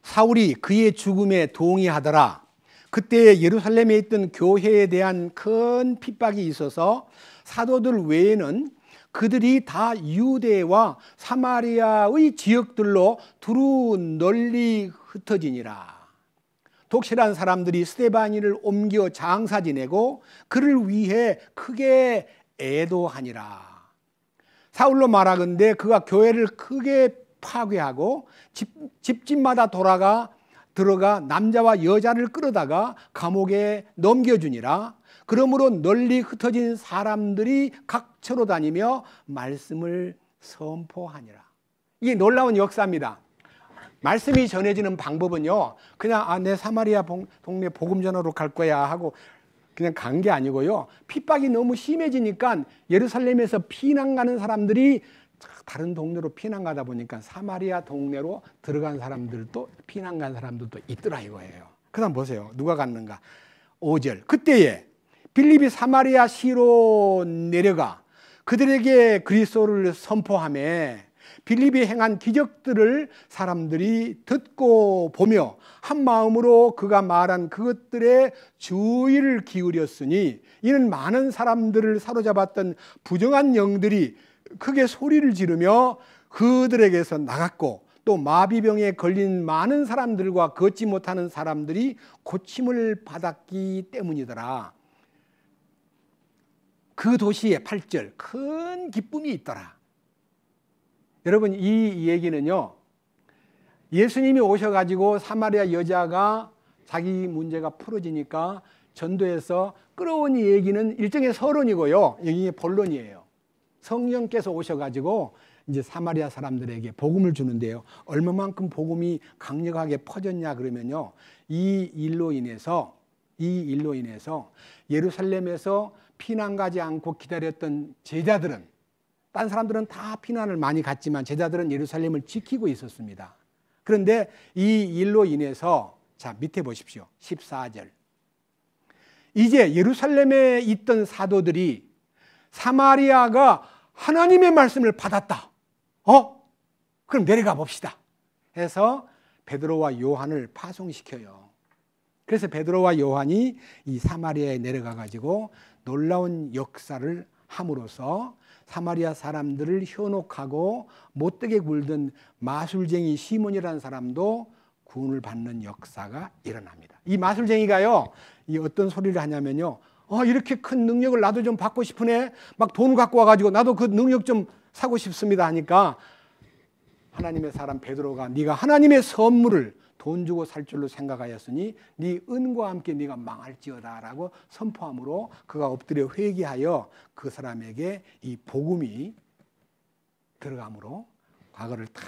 A: 사울이 그의 죽음에 동의하더라. 그때 예루살렘에 있던 교회에 대한 큰 핍박이 있어서 사도들 외에는 그들이 다 유대와 사마리아의 지역들로 두루 널리 흩어지니라. 독실한 사람들이 스데반인을 옮겨 장사 지내고 그를 위해 크게 애도하니라. 사울로 말하건대 그가 교회를 크게 파괴하고 집집마다 들어가 남자와 여자를 끌어다가 감옥에 넘겨주니라. 그러므로 널리 흩어진 사람들이 각처로 다니며 말씀을 선포하니라. 이게 놀라운 역사입니다. 말씀이 전해지는 방법은요, 그냥 내 사마리아 동네 복음 전하러 갈 거야 하고 그냥 간 게 아니고요, 핍박이 너무 심해지니까 예루살렘에서 피난 가는 사람들이 다른 동네로 피난 가다 보니까 사마리아 동네로 들어간 사람들도 피난 간 사람들도 있더라 이거예요. 그 다음 보세요. 누가 갔는가? 5절. 그때에 빌립이 사마리아 시로 내려가 그들에게 그리스도를 선포하며 빌립이 행한 기적들을 사람들이 듣고 보며 한 마음으로 그가 말한 그것들에 주의를 기울였으니 이는 많은 사람들을 사로잡았던 부정한 영들이 크게 소리를 지르며 그들에게서 나갔고 또 마비병에 걸린 많은 사람들과 걷지 못하는 사람들이 고침을 받았기 때문이더라. 그 도시에 8절 큰 기쁨이 있더라. 여러분, 이 얘기는요, 예수님이 오셔가지고 사마리아 여자가 자기 문제가 풀어지니까 전도해서 끌어온 얘기는 일종의 서론이고요, 여기 본론이에요. 성령께서 오셔가지고 이제 사마리아 사람들에게 복음을 주는데요, 얼마만큼 복음이 강력하게 퍼졌냐 그러면요, 이 일로 인해서 예루살렘에서 피난 가지 않고 기다렸던 제자들은, 딴 사람들은 다 피난을 많이 갔지만 제자들은 예루살렘을 지키고 있었습니다. 그런데 이 일로 인해서, 자 밑에 보십시오. 14절. 이제 예루살렘에 있던 사도들이 사마리아가 하나님의 말씀을 받았다. 그럼 내려가 봅시다 해서 베드로와 요한을 파송시켜요. 그래서 베드로와 요한이 이 사마리아에 내려가 가지고 놀라운 역사를 함으로써 사마리아 사람들을 현혹하고 못되게 굴던 마술쟁이 시몬이라는 사람도 구원을 받는 역사가 일어납니다. 이 마술쟁이가요, 이 어떤 소리를 하냐면요, 이렇게 큰 능력을 나도 좀 받고 싶으네, 막 돈 갖고 와가지고 나도 그 능력 좀 사고 싶습니다 하니까 하나님의 사람 베드로가 네가 하나님의 선물을 돈 주고 살 줄로 생각하였으니 네 은과 함께 네가 망할지어다 라고 선포함으로 그가 엎드려 회개하여 그 사람에게 이 복음이 들어감으로 과거를 다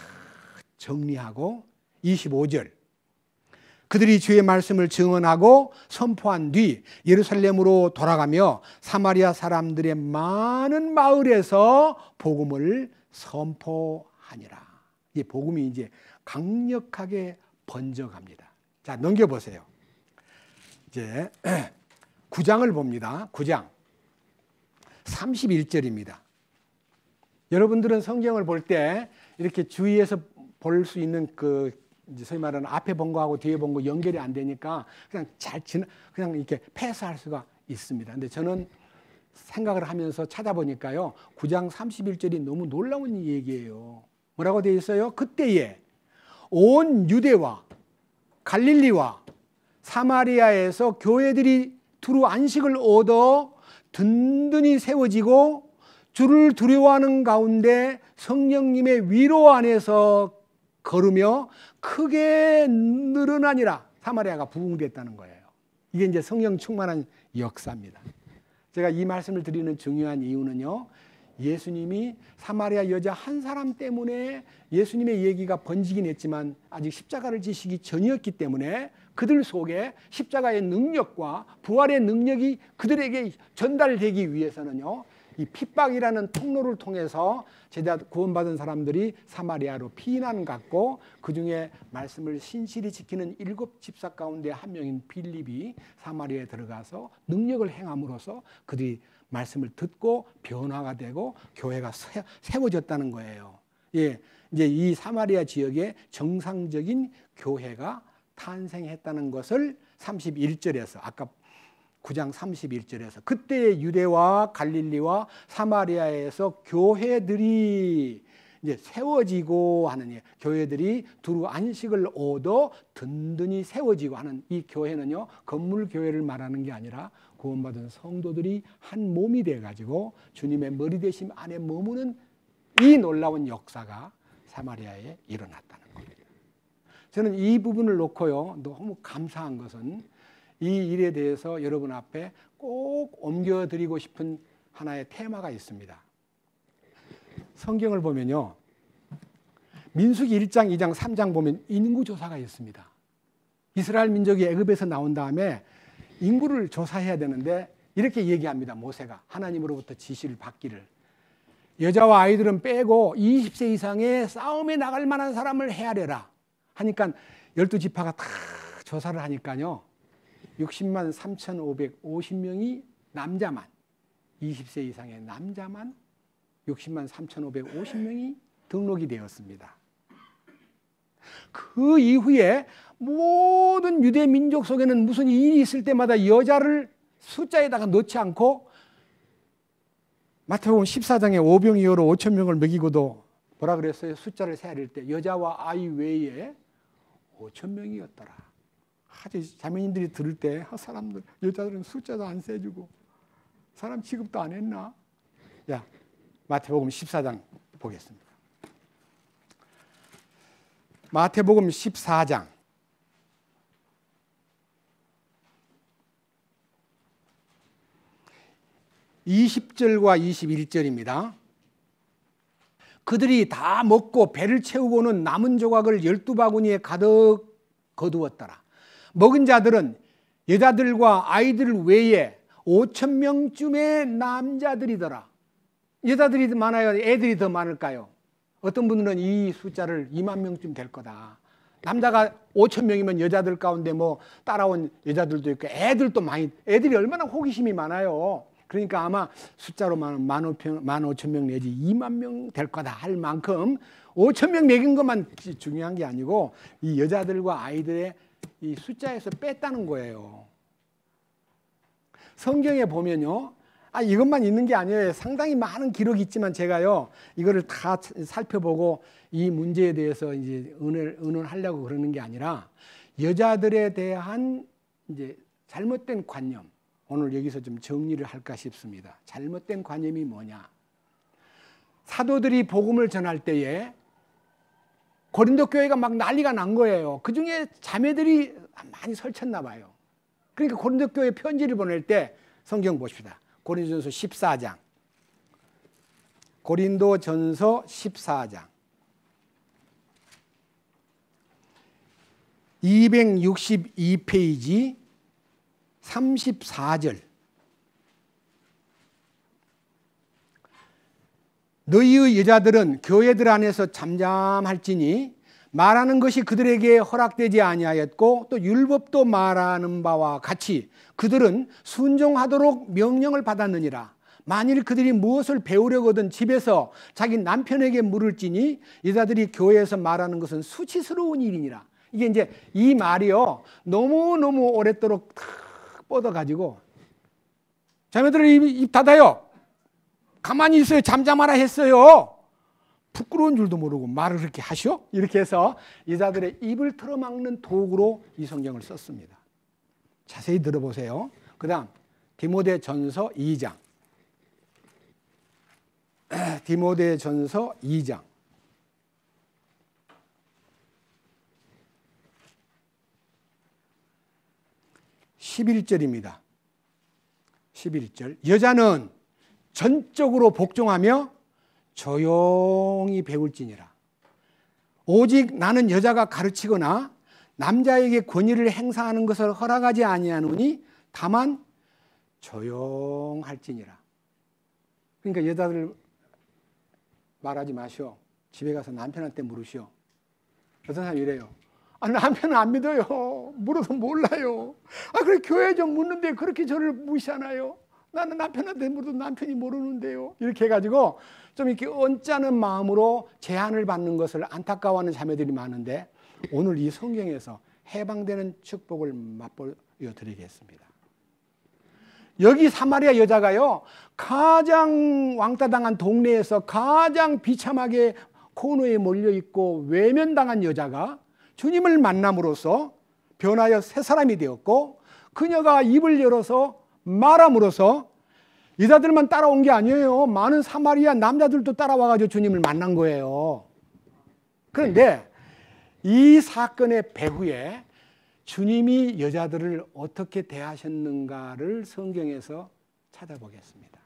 A: 정리하고 25절 그들이 주의 말씀을 증언하고 선포한 뒤 예루살렘으로 돌아가며 사마리아 사람들의 많은 마을에서 복음을 선포하니라. 이 복음이 이제 강력하게 번져갑니다. 자, 넘겨보세요. 이제 9장을 봅니다. 9장 31절입니다. 여러분들은 성경을 볼 때 이렇게 주위에서 볼 수 있는 그 이제 소위 말하는 앞에 본 거하고 뒤에 본 거 연결이 안 되니까 그냥 이렇게 패스할 수가 있습니다. 근데 저는 생각을 하면서 찾아보니까요, 9장 31절이 너무 놀라운 얘기예요. 뭐라고 되어 있어요? 그때에 온 유대와 갈릴리와 사마리아에서 교회들이 두루 안식을 얻어 든든히 세워지고 주를 두려워하는 가운데 성령님의 위로 안에서 걸으며 크게 늘어나니라. 사마리아가 부흥됐다는 거예요. 이게 이제 성령 충만한 역사입니다. 제가 이 말씀을 드리는 중요한 이유는요, 예수님이 사마리아 여자 한 사람 때문에 예수님의 얘기가 번지긴 했지만 아직 십자가를 지시기 전이었기 때문에 그들 속에 십자가의 능력과 부활의 능력이 그들에게 전달되기 위해서는요, 이 핍박이라는 통로를 통해서 제자 구원받은 사람들이 사마리아로 피난 갔고, 그 중에 말씀을 신실히 지키는 7 집사 가운데 한 명인 빌립이 사마리아에 들어가서 능력을 행함으로써 그들이 말씀을 듣고 변화가 되고 교회가 세워졌다는 거예요. 예, 이제 이 사마리아 지역에 정상적인 교회가 탄생했다는 것을 31절에서 아까 9장 31절에서 그때의 유대와 갈릴리와 사마리아에서 교회들이 이제 세워지고 하는, 교회들이 두루 안식을 얻어 든든히 세워지고 하는 이 교회는요, 건물 교회를 말하는 게 아니라 구원받은 성도들이 한 몸이 돼 가지고 주님의 머리 되심 안에 머무는 이 놀라운 역사가 사마리아에 일어났다는 겁니다. 저는 이 부분을 놓고요, 너무 감사한 것은 이 일에 대해서 여러분 앞에 꼭 옮겨드리고 싶은 하나의 테마가 있습니다. 성경을 보면요, 민수기 1장, 2장, 3장 보면 인구조사가 있습니다. 이스라엘 민족이 애굽에서 나온 다음에 인구를 조사해야 되는데 이렇게 얘기합니다. 모세가 하나님으로부터 지시를 받기를, 여자와 아이들은 빼고 20세 이상의 싸움에 나갈 만한 사람을 헤아려라 하니까 12지파가 다 조사를 하니까요, 60만 3,550명이 남자만, 20세 이상의 남자만 60만 3,550명이 등록이 되었습니다. 그 이후에 모든 유대 민족 속에는 무슨 일이 있을 때마다 여자를 숫자에다가 넣지 않고 마태복음 14장에 오병이어로 5,000명을 먹이고도 뭐라 그랬어요? 숫자를 세아릴 때 여자와 아이 외에 5,000명이었더라. 자매님들이 들을 때 사람들, 여자들은 숫자도 안 세주고 사람 취급도 안 했나? 야, 마태복음 14장 보겠습니다. 마태복음 14장 20절과 21절입니다. 그들이 다 먹고 배를 채우고는 남은 조각을 12바구니에 가득 거두었더라. 먹은 자들은 여자들과 아이들 외에 5,000명쯤의 남자들이더라. 여자들이 더 많아요? 애들이 더 많을까요? 어떤 분들은 이 숫자를 2만 명쯤 될 거다. 남자가 5,000명이면 여자들 가운데 뭐 따라온 여자들도 있고 애들도 많이, 애들이 얼마나 호기심이 많아요. 그러니까 아마 숫자로 15,000명 내지 2만 명 될 거다 할 만큼 5,000명 먹인 것만 중요한 게 아니고 이 여자들과 아이들의 이 숫자에서 뺐다는 거예요. 성경에 보면요, 이것만 있는 게 아니에요. 상당히 많은 기록이 있지만 제가요, 이거를 다 살펴보고 이 문제에 대해서 이제 의논하려고 그러는 게 아니라 여자들에 대한 이제 잘못된 관념, 오늘 여기서 좀 정리를 할까 싶습니다. 잘못된 관념이 뭐냐? 사도들이 복음을 전할 때에 고린도 교회가 막 난리가 난 거예요. 그 중에 자매들이 많이 설쳤나 봐요. 그러니까 고린도 교회 편지를 보낼 때 성경 보십시다. 고린도전서 14장. 고린도전서 14장. 262페이지 34절. 너희의 여자들은 교회들 안에서 잠잠할지니 말하는 것이 그들에게 허락되지 아니하였고 또 율법도 말하는 바와 같이 그들은 순종하도록 명령을 받았느니라. 만일 그들이 무엇을 배우려거든 집에서 자기 남편에게 물을지니 여자들이 교회에서 말하는 것은 수치스러운 일이니라. 이게 이제 이 말이요 너무너무 오랫도록 탁 뻗어가지고 자매들 입 닫아요. 가만히 있어요. 잠잠하라 했어요. 부끄러운 줄도 모르고 말을 그렇게 하시오? 이렇게 해서 여자들의 입을 틀어막는 도구로 이 성경을 썼습니다. 자세히 들어보세요. 그 다음 디모데전서 2장. 디모데전서 2장 11절입니다. 11절. 여자는 전적으로 복종하며 조용히 배울지니라. 오직 나는 여자가 가르치거나 남자에게 권위를 행사하는 것을 허락하지 아니하노니 다만 조용할지니라. 그러니까 여자들 말하지 마시오. 집에 가서 남편한테 물으시오. 어떤 사람이 이래요. 남편은 안 믿어요. 물어도 몰라요. 그래 교회 좀 묻는데 그렇게 저를 무시하나요? 나는 남편한테 물어도 남편이 모르는데요. 이렇게 해가지고 좀 이렇게 언짢은 마음으로 제한을 받는 것을 안타까워하는 자매들이 많은데 오늘 이 성경에서 해방되는 축복을 맛보여 드리겠습니다. 여기 사마리아 여자가요 가장 왕따당한 동네에서 가장 비참하게 코너에 몰려있고 외면당한 여자가 주님을 만남으로써 변하여 새 사람이 되었고 그녀가 입을 열어서 말함으로써 여자들만 따라온 게 아니에요. 많은 사마리아 남자들도 따라와가지고 주님을 만난 거예요. 그런데 이 사건의 배후에 주님이 여자들을 어떻게 대하셨는가를 성경에서 찾아보겠습니다.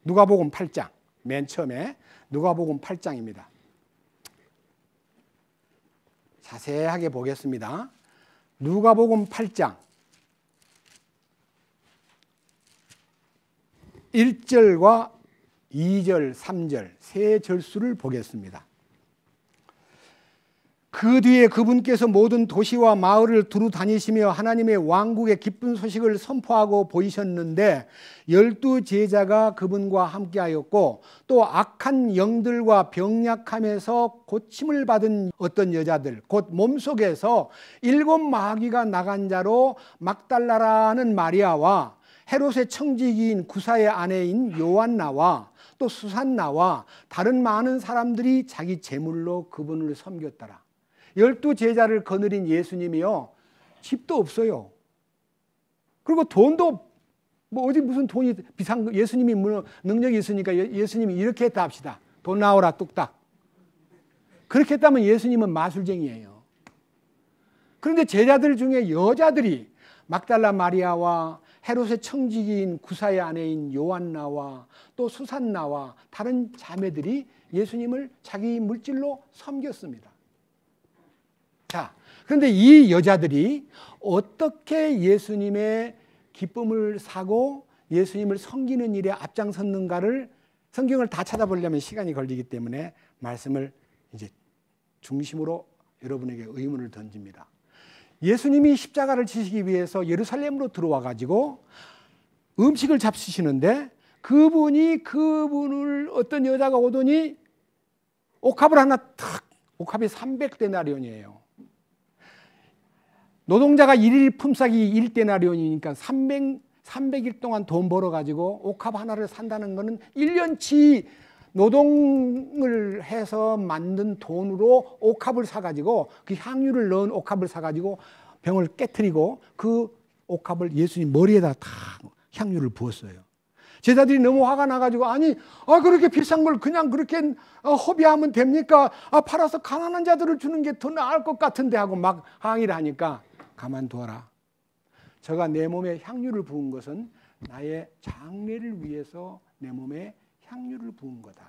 A: 누가복음 8장, 맨 처음에 누가복음 8장입니다. 자세하게 보겠습니다. 누가복음 8장 1절과 2절, 3절 세 절수를 보겠습니다. 그 뒤에 그분께서 모든 도시와 마을을 두루 다니시며 하나님의 왕국의 기쁜 소식을 선포하고 보이셨는데 12 제자가 그분과 함께하였고 또 악한 영들과 병약함에서 고침을 받은 어떤 여자들 곧 몸속에서 7 마귀가 나간 자로 막달라라는 마리아와 헤롯의 청지기인 구사의 아내인 요한나와 또 수산나와 다른 많은 사람들이 자기 제물로 그분을 섬겼더라. 12 제자를 거느린 예수님이요 집도 없어요. 그리고 돈도 어디 무슨 돈이 비싼 거 예수님이 능력이 있으니까 예수님이 이렇게 했다 합시다. 돈 나오라 뚝딱. 그렇게 했다면 예수님은 마술쟁이에요. 그런데 제자들 중에 여자들이 막달라 마리아와 헤롯의 청지기인 구사의 아내인 요한나와 또 수산나와 다른 자매들이 예수님을 자기 물질로 섬겼습니다. 자, 그런데 이 여자들이 어떻게 예수님의 기쁨을 사고 예수님을 섬기는 일에 앞장섰는가를 성경을 다 찾아보려면 시간이 걸리기 때문에 말씀을 이제 중심으로 여러분에게 의문을 던집니다. 예수님이 십자가를 지시기 위해서 예루살렘으로 들어와 가지고 음식을 잡수시는데 그분을 어떤 여자가 오더니 옥합을 하나 탁, 옥합이 300데나리온이에요. 노동자가 일일 품삯이 1데나리온이니까 300일 동안 돈 벌어가지고 옥합 하나를 산다는 것은 1년치 노동을 해서 만든 돈으로 옥합을 사가지고 그 향유를 넣은 옥합을 사가지고 병을 깨트리고 그 옥합을 예수님 머리에다 다 향유를 부었어요. 제자들이 너무 화가 나가지고 그렇게 비싼 걸 그냥 그렇게 허비하면 됩니까? 팔아서 가난한 자들을 주는 게 더 나을 것 같은데 하고 막 항의를 하니까 가만두어라. 저가 내 몸에 향유를 부은 것은 나의 장례를 위해서 내 몸에 향유를 부은 거다.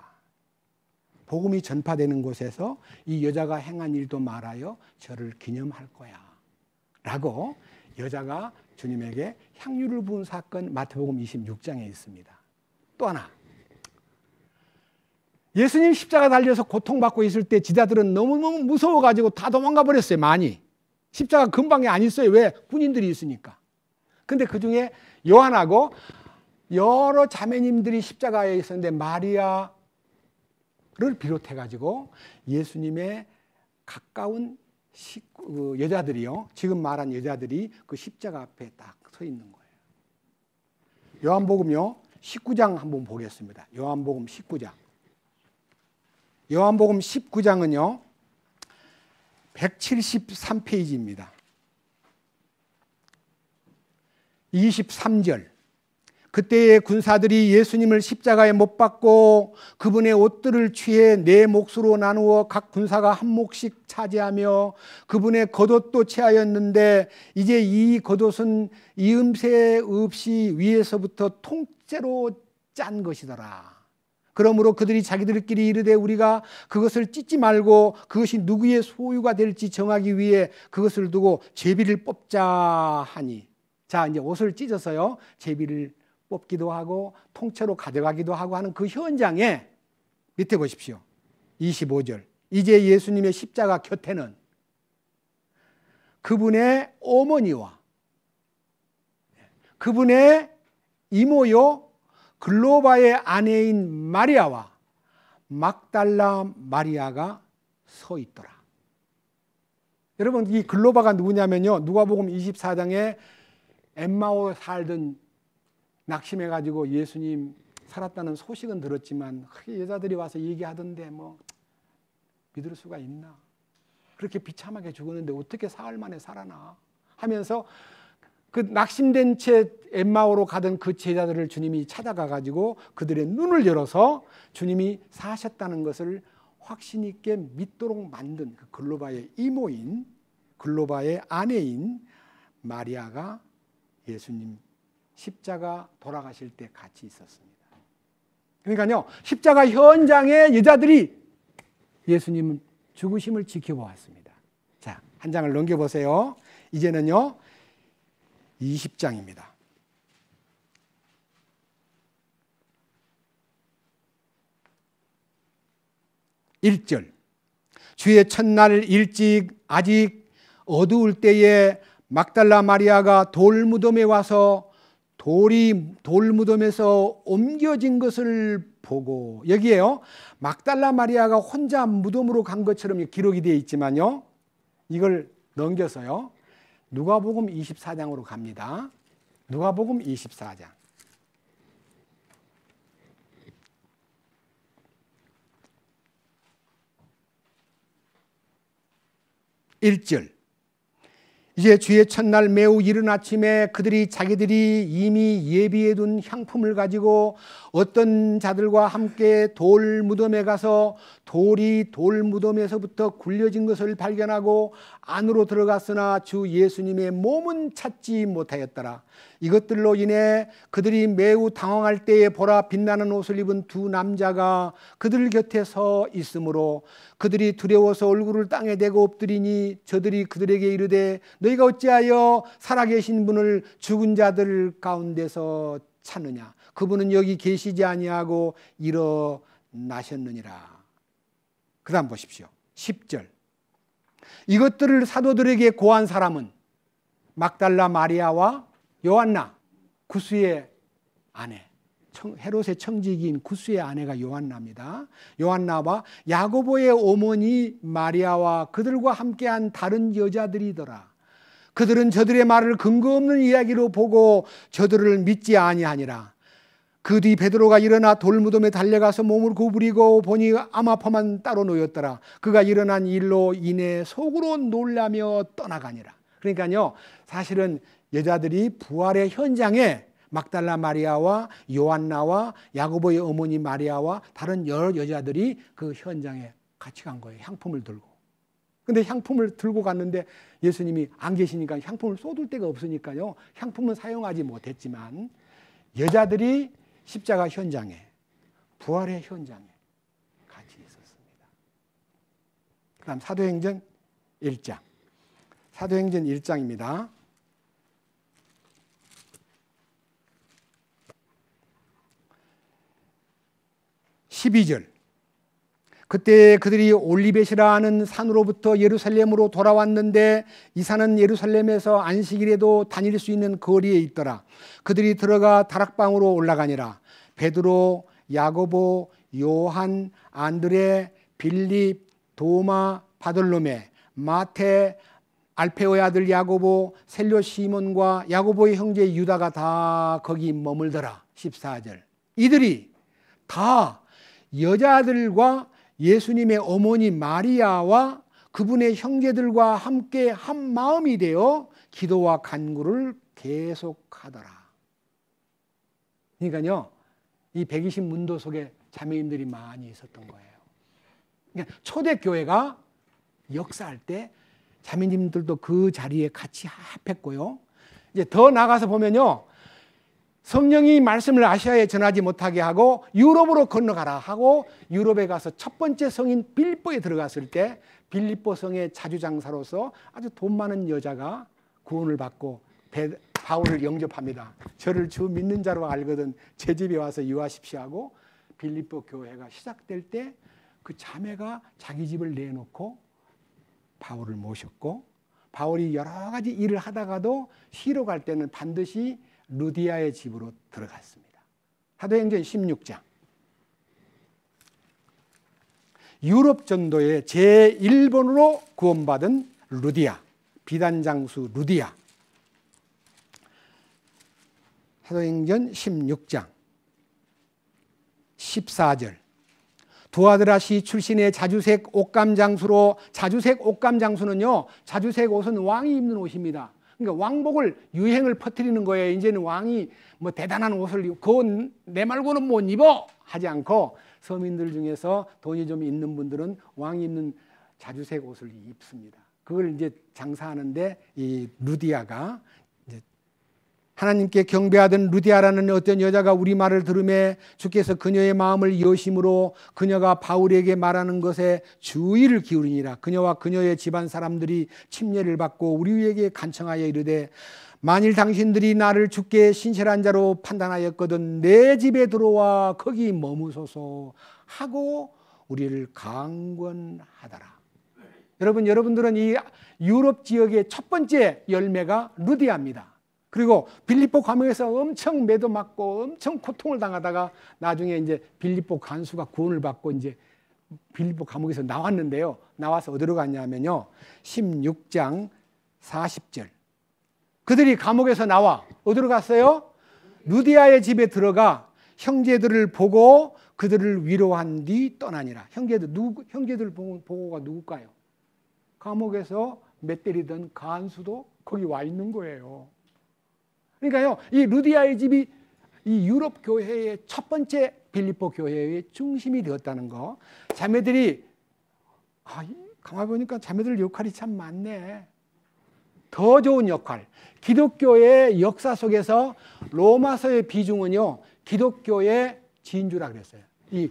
A: 복음이 전파되는 곳에서 이 여자가 행한 일도 말하여 저를 기념할 거야. 라고 여자가 주님에게 향유를 부은 사건 마태복음 26장에 있습니다. 또 하나, 예수님 십자가 달려서 고통받고 있을 때 지자들은 너무너무 무서워가지고 다 도망가 버렸어요. 많이. 십자가 근방에 안 있어요. 왜? 군인들이 있으니까. 근데 그 중에 요한하고 여러 자매님들이 십자가에 있었는데 마리아를 비롯해가지고 예수님의 가까운 여자들이요, 지금 말한 여자들이 그 십자가 앞에 딱 서 있는 거예요. 요한복음요 19장 한번 보겠습니다. 요한복음 19장. 요한복음 19장은요 173페이지입니다. 23절. 그때의 군사들이 예수님을 십자가에 못 박고 그분의 옷들을 취해 네 몫으로 나누어 각 군사가 한 몫씩 차지하며 그분의 겉옷도 취하였는데 이제 이 겉옷은 이음새 없이 위에서부터 통째로 짠 것이더라. 그러므로 그들이 자기들끼리 이르되 우리가 그것을 찢지 말고 그것이 누구의 소유가 될지 정하기 위해 그것을 두고 제비를 뽑자 하니. 자, 이제 옷을 찢어서요 제비를 뽑기도 하고 통째로 가져가기도 하고 하는 그 현장에 밑에 보십시오. 25절. 이제 예수님의 십자가 곁에는 그분의 어머니와 그분의 이모요 글로바의 아내인 마리아와 막달라 마리아가 서 있더라. 여러분, 이 글로바가 누구냐면요, 누가복음 24장에 엠마오 살던 낙심해가지고 예수님 살았다는 소식은 들었지만 여자들이 와서 얘기하던데 뭐 믿을 수가 있나? 그렇게 비참하게 죽었는데 어떻게 사흘 만에 살아나? 하면서 그 낙심된 채 엠마오로 가던 그 제자들을 주님이 찾아가가지고 그들의 눈을 열어서 주님이 사셨다는 것을 확신 있게 믿도록 만든 그 글로바의 이모인, 글로바의 아내인 마리아가 예수님 십자가 돌아가실 때 같이 있었습니다. 그러니까요, 십자가 현장에 여자들이 예수님 죽으심을 지켜보았습니다. 자, 한 장을 넘겨보세요. 이제는요 20장입니다. 1절. 주의 첫날 일찍 아직 어두울 때에 막달라 마리아가 돌무덤에 와서 돌이 돌무덤에서 옮겨진 것을 보고, 여기에요 막달라 마리아가 혼자 무덤으로 간 것처럼 기록이 되어 있지만요, 이걸 넘겨서요 누가복음 24장으로 갑니다. 누가복음 24장. (1절) 이제 주의 첫날 매우 이른 아침에 그들이 자기들이 이미 예비해둔 향품을 가지고 어떤 자들과 함께 돌 무덤에 가서 돌이 돌 무덤에서부터 굴려진 것을 발견하고 안으로 들어갔으나 주 예수님의 몸은 찾지 못하였더라. 이것들로 인해 그들이 매우 당황할 때에 보라, 빛나는 옷을 입은 두 남자가 그들 곁에 서 있으므로 그들이 두려워서 얼굴을 땅에 대고 엎드리니 저들이 그들에게 이르되 너희가 어찌하여 살아계신 분을 죽은 자들 가운데서 찾느냐? 그분은 여기 계시지 아니하고 일어나셨느니라. 그 다음 보십시오. 10절. 이것들을 사도들에게 고한 사람은 막달라 마리아와 요한나, 구스의 아내, 헤롯의 청지기인 구스의 아내가 요한나입니다. 요한나와 야고보의 어머니 마리아와 그들과 함께한 다른 여자들이더라. 그들은 저들의 말을 근거 없는 이야기로 보고 저들을 믿지 아니하니라. 그 뒤 베드로가 일어나 돌무덤에 달려가서 몸을 구부리고 보니 암화포만 따로 놓였더라. 그가 일어난 일로 인해 속으로 놀라며 떠나가니라. 그러니까요, 사실은 여자들이 부활의 현장에 막달라 마리아와 요한나와 야고보의 어머니 마리아와 다른 여러 여자들이 그 현장에 같이 간 거예요. 향품을 들고. 근데 향품을 들고 갔는데 예수님이 안 계시니까 향품을 쏟을 데가 없으니까요, 향품은 사용하지 못했지만 여자들이 십자가 현장에, 부활의 현장에 같이 있었습니다. 그 다음 사도행전 1장. 사도행전 1장입니다. 12절. 그때 그들이 올리벳이라 하는 산으로부터 예루살렘으로 돌아왔는데 이 산은 예루살렘에서 안식일에도 다닐 수 있는 거리에 있더라. 그들이 들어가 다락방으로 올라가니라. 베드로, 야고보, 요한, 안드레, 빌립, 도마, 바돌로메, 마태, 알페오의 아들 야고보, 셀료 시몬과 야고보의 형제 유다가 다 거기 머물더라. 14절. 이들이 다 여자들과 예수님의 어머니 마리아와 그분의 형제들과 함께 한 마음이 되어 기도와 간구를 계속하더라. 그러니까요, 이 120문도 속에 자매님들이 많이 있었던 거예요. 그러니까 초대교회가 역사할 때 자매님들도 그 자리에 같이 합했고요. 이제 더 나가서 보면요, 성령이 말씀을 아시아에 전하지 못하게 하고 유럽으로 건너가라 하고 유럽에 가서 첫 번째 성인 빌립보에 들어갔을 때 빌립보 성의 자주장사로서 아주 돈 많은 여자가 구원을 받고 바울을 영접합니다. 저를 주 믿는 자로 알거든 제 집에 와서 유하십시오 하고 빌립보 교회가 시작될 때 그 자매가 자기 집을 내놓고 바울을 모셨고, 바울이 여러 가지 일을 하다가도 쉬러 갈 때는 반드시 루디아의 집으로 들어갔습니다. 사도행전 16장. 유럽 전도의 제1번으로 구원받은 루디아, 비단장수 루디아. 사도행전 16장 14절. 두아드라시 출신의 자주색 옷감 장수로, 자주색 옷감 장수는요, 자주색 옷은 왕이 입는 옷입니다. 그러니까 왕복을 유행을 퍼뜨리는 거예요. 이제는 왕이 뭐 대단한 옷을 입고 그건 내 말고는 못 입어 하지 않고 서민들 중에서 돈이 좀 있는 분들은 왕이 입는 자주색 옷을 입습니다. 그걸 이제 장사하는데 이 루디아가 이제 하나님께 경배하던 루디아라는 어떤 여자가 우리 말을 들으매 주께서 그녀의 마음을 여심으로 그녀가 바울에게 말하는 것에 주의를 기울이니라. 그녀와 그녀의 집안 사람들이 침례를 받고 우리에게 간청하여 이르되 만일 당신들이 나를 주께 신실한 자로 판단하였거든 내 집에 들어와 거기 머무소서 하고 우리를 강권하더라. 여러분들은 이 유럽 지역의 첫 번째 열매가 루디아입니다. 그리고 빌립보 감옥에서 엄청 매도 맞고 엄청 고통을 당하다가 나중에 이제 빌립보 간수가 구원을 받고 이제 빌립보 감옥에서 나왔는데요. 나와서 어디로 갔냐면요. 16장 40절. 그들이 감옥에서 나와 어디로 갔어요? 루디아의 집에 들어가 형제들을 보고 그들을 위로한 뒤 떠나니라. 형제들 보고가 누굴까요? 감옥에서 몇 때리던 간수도 거기 와 있는 거예요. 그러니까요, 이 루디아의 집이 이 유럽 교회의 첫 번째 빌립보 교회의 중심이 되었다는 거. 자매들이 가만히 보니까 자매들 역할이 참 많네. 더 좋은 역할. 기독교의 역사 속에서 로마서의 비중은요, 기독교의 진주라 그랬어요. 이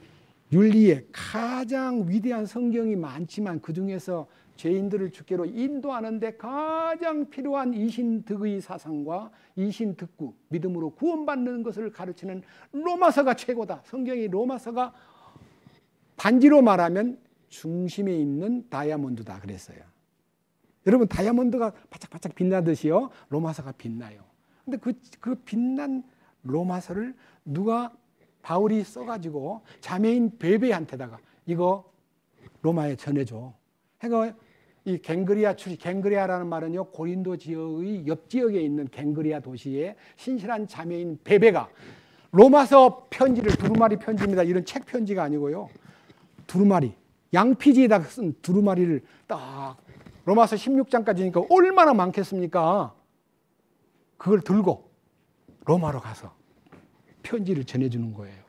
A: 윤리의 가장 위대한 성경이 많지만 그 중에서 죄인들을 주께로 인도하는 데 가장 필요한 이신득의 사상과 이신득구, 믿음으로 구원받는 것을 가르치는 로마서가 최고다. 성경이 로마서가 반지로 말하면 중심에 있는 다이아몬드다 그랬어요. 여러분 다이아몬드가 바짝바짝 빛나듯이요 로마서가 빛나요. 근데 그 빛난 로마서를 바울이 써가지고 자매인 베베한테다가 이거 로마에 전해줘. 해가 이 갱그리아라는 말은요 고린도 지역의 옆 지역에 있는 갱그리아 도시의 신실한 자매인 베베가 로마서 편지를 두루마리 편지입니다. 이런 책 편지가 아니고요 두루마리 양피지에다 쓴 두루마리를 딱 로마서 16장까지니까 얼마나 많겠습니까? 그걸 들고 로마로 가서 편지를 전해주는 거예요.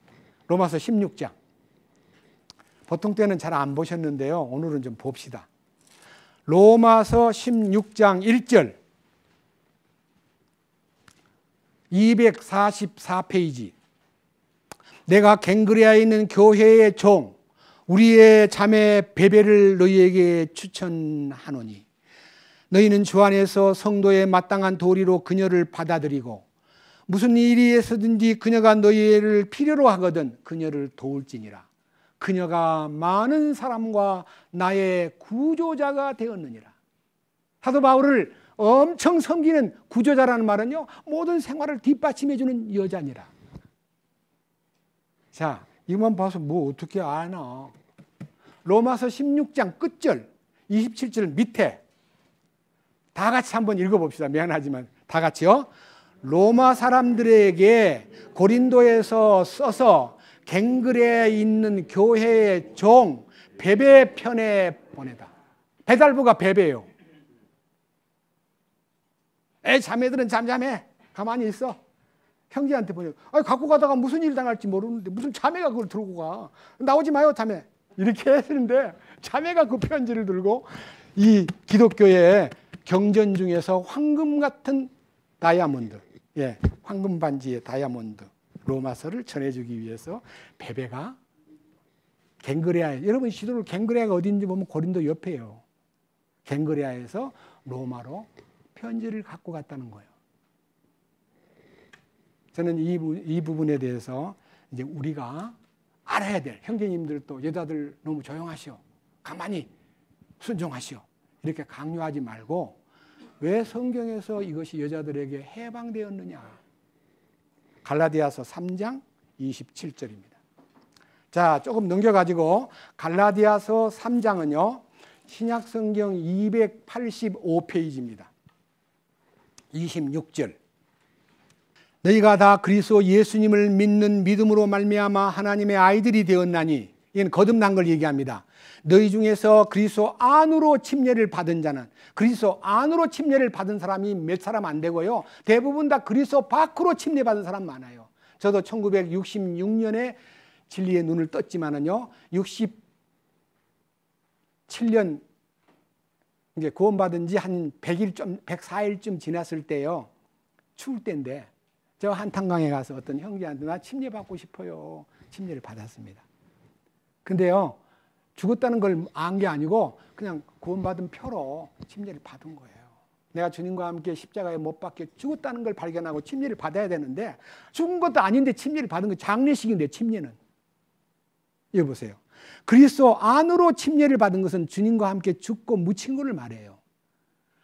A: 로마서 16장. 보통 때는 잘 안 보셨는데요. 오늘은 좀 봅시다. 로마서 16장 1절 244페이지. 내가 갱그레아에 있는 교회의 종 우리의 자매 베베를 너희에게 추천하노니 너희는 주 안에서 성도의 마땅한 도리로 그녀를 받아들이고 무슨 일이 있어든지 그녀가 너희를 필요로 하거든 그녀를 도울지니라. 그녀가 많은 사람과 나의 구조자가 되었느니라. 사도 바울을 엄청 섬기는 구조자라는 말은요, 모든 생활을 뒷받침해주는 여자니라. 자, 이것만 봐서 뭐 어떻게 아나? 로마서 16장 끝절 27절 밑에 다 같이 한번 읽어봅시다. 미안하지만 다 같이요. 로마 사람들에게 고린도에서 써서 갱그레에 있는 교회의 종 베베 편에 보내다. 배달부가 베베예요. 자매들은 잠잠해. 가만히 있어. 형제한테 보내. 갖고 가다가 무슨 일 당할지 모르는데 무슨 자매가 그걸 들고 가. 나오지 마요, 자매. 이렇게 했는데 자매가 그 편지를 들고 이 기독교의 경전 중에서 황금 같은 다이아몬드, 황금 반지의 다이아몬드 로마서를 전해주기 위해서 베베가 갱그레아에, 여러분 시도를 갱그레아가 어딘지 보면 고린도 옆에요. 갱그레아에서 로마로 편지를 갖고 갔다는 거예요. 저는 이 부분에 대해서 이제 우리가 알아야 될, 형제님들도 여자들 너무 조용하시오, 가만히 순종하시오, 이렇게 강요하지 말고 왜 성경에서 이것이 여자들에게 해방되었느냐. 갈라디아서 3장 27절입니다. 자, 조금 넘겨가지고 갈라디아서 3장은요 신약성경 285페이지입니다. 26절. 너희가 다 그리스도 예수님을 믿는 믿음으로 말미암아 하나님의 아이들이 되었나니, 이건 거듭난 걸 얘기합니다. 너희 중에서 그리스도 안으로 침례를 받은 자는, 그리스도 안으로 침례를 받은 사람이 몇 사람 안 되고요, 대부분 다 그리스도 밖으로 침례받은 사람 많아요. 저도 1966년에 진리의 눈을 떴지만은요 67년 이제 구원받은 지 한 104일쯤 지났을 때요, 추울 때인데 저 한탄강에 가서 어떤 형제한테 나 침례 받고 싶어요. 침례를 받았습니다. 근데요 죽었다는 걸 안 게 아니고 그냥 구원받은 표로 침례를 받은 거예요. 내가 주님과 함께 십자가에 못 박혀 죽었다는 걸 발견하고 침례를 받아야 되는데 죽은 것도 아닌데 침례를 받은 거, 장례식인데 침례는. 이거 보세요. 그리스도 안으로 침례를 받은 것은 주님과 함께 죽고 묻힌 것을 말해요.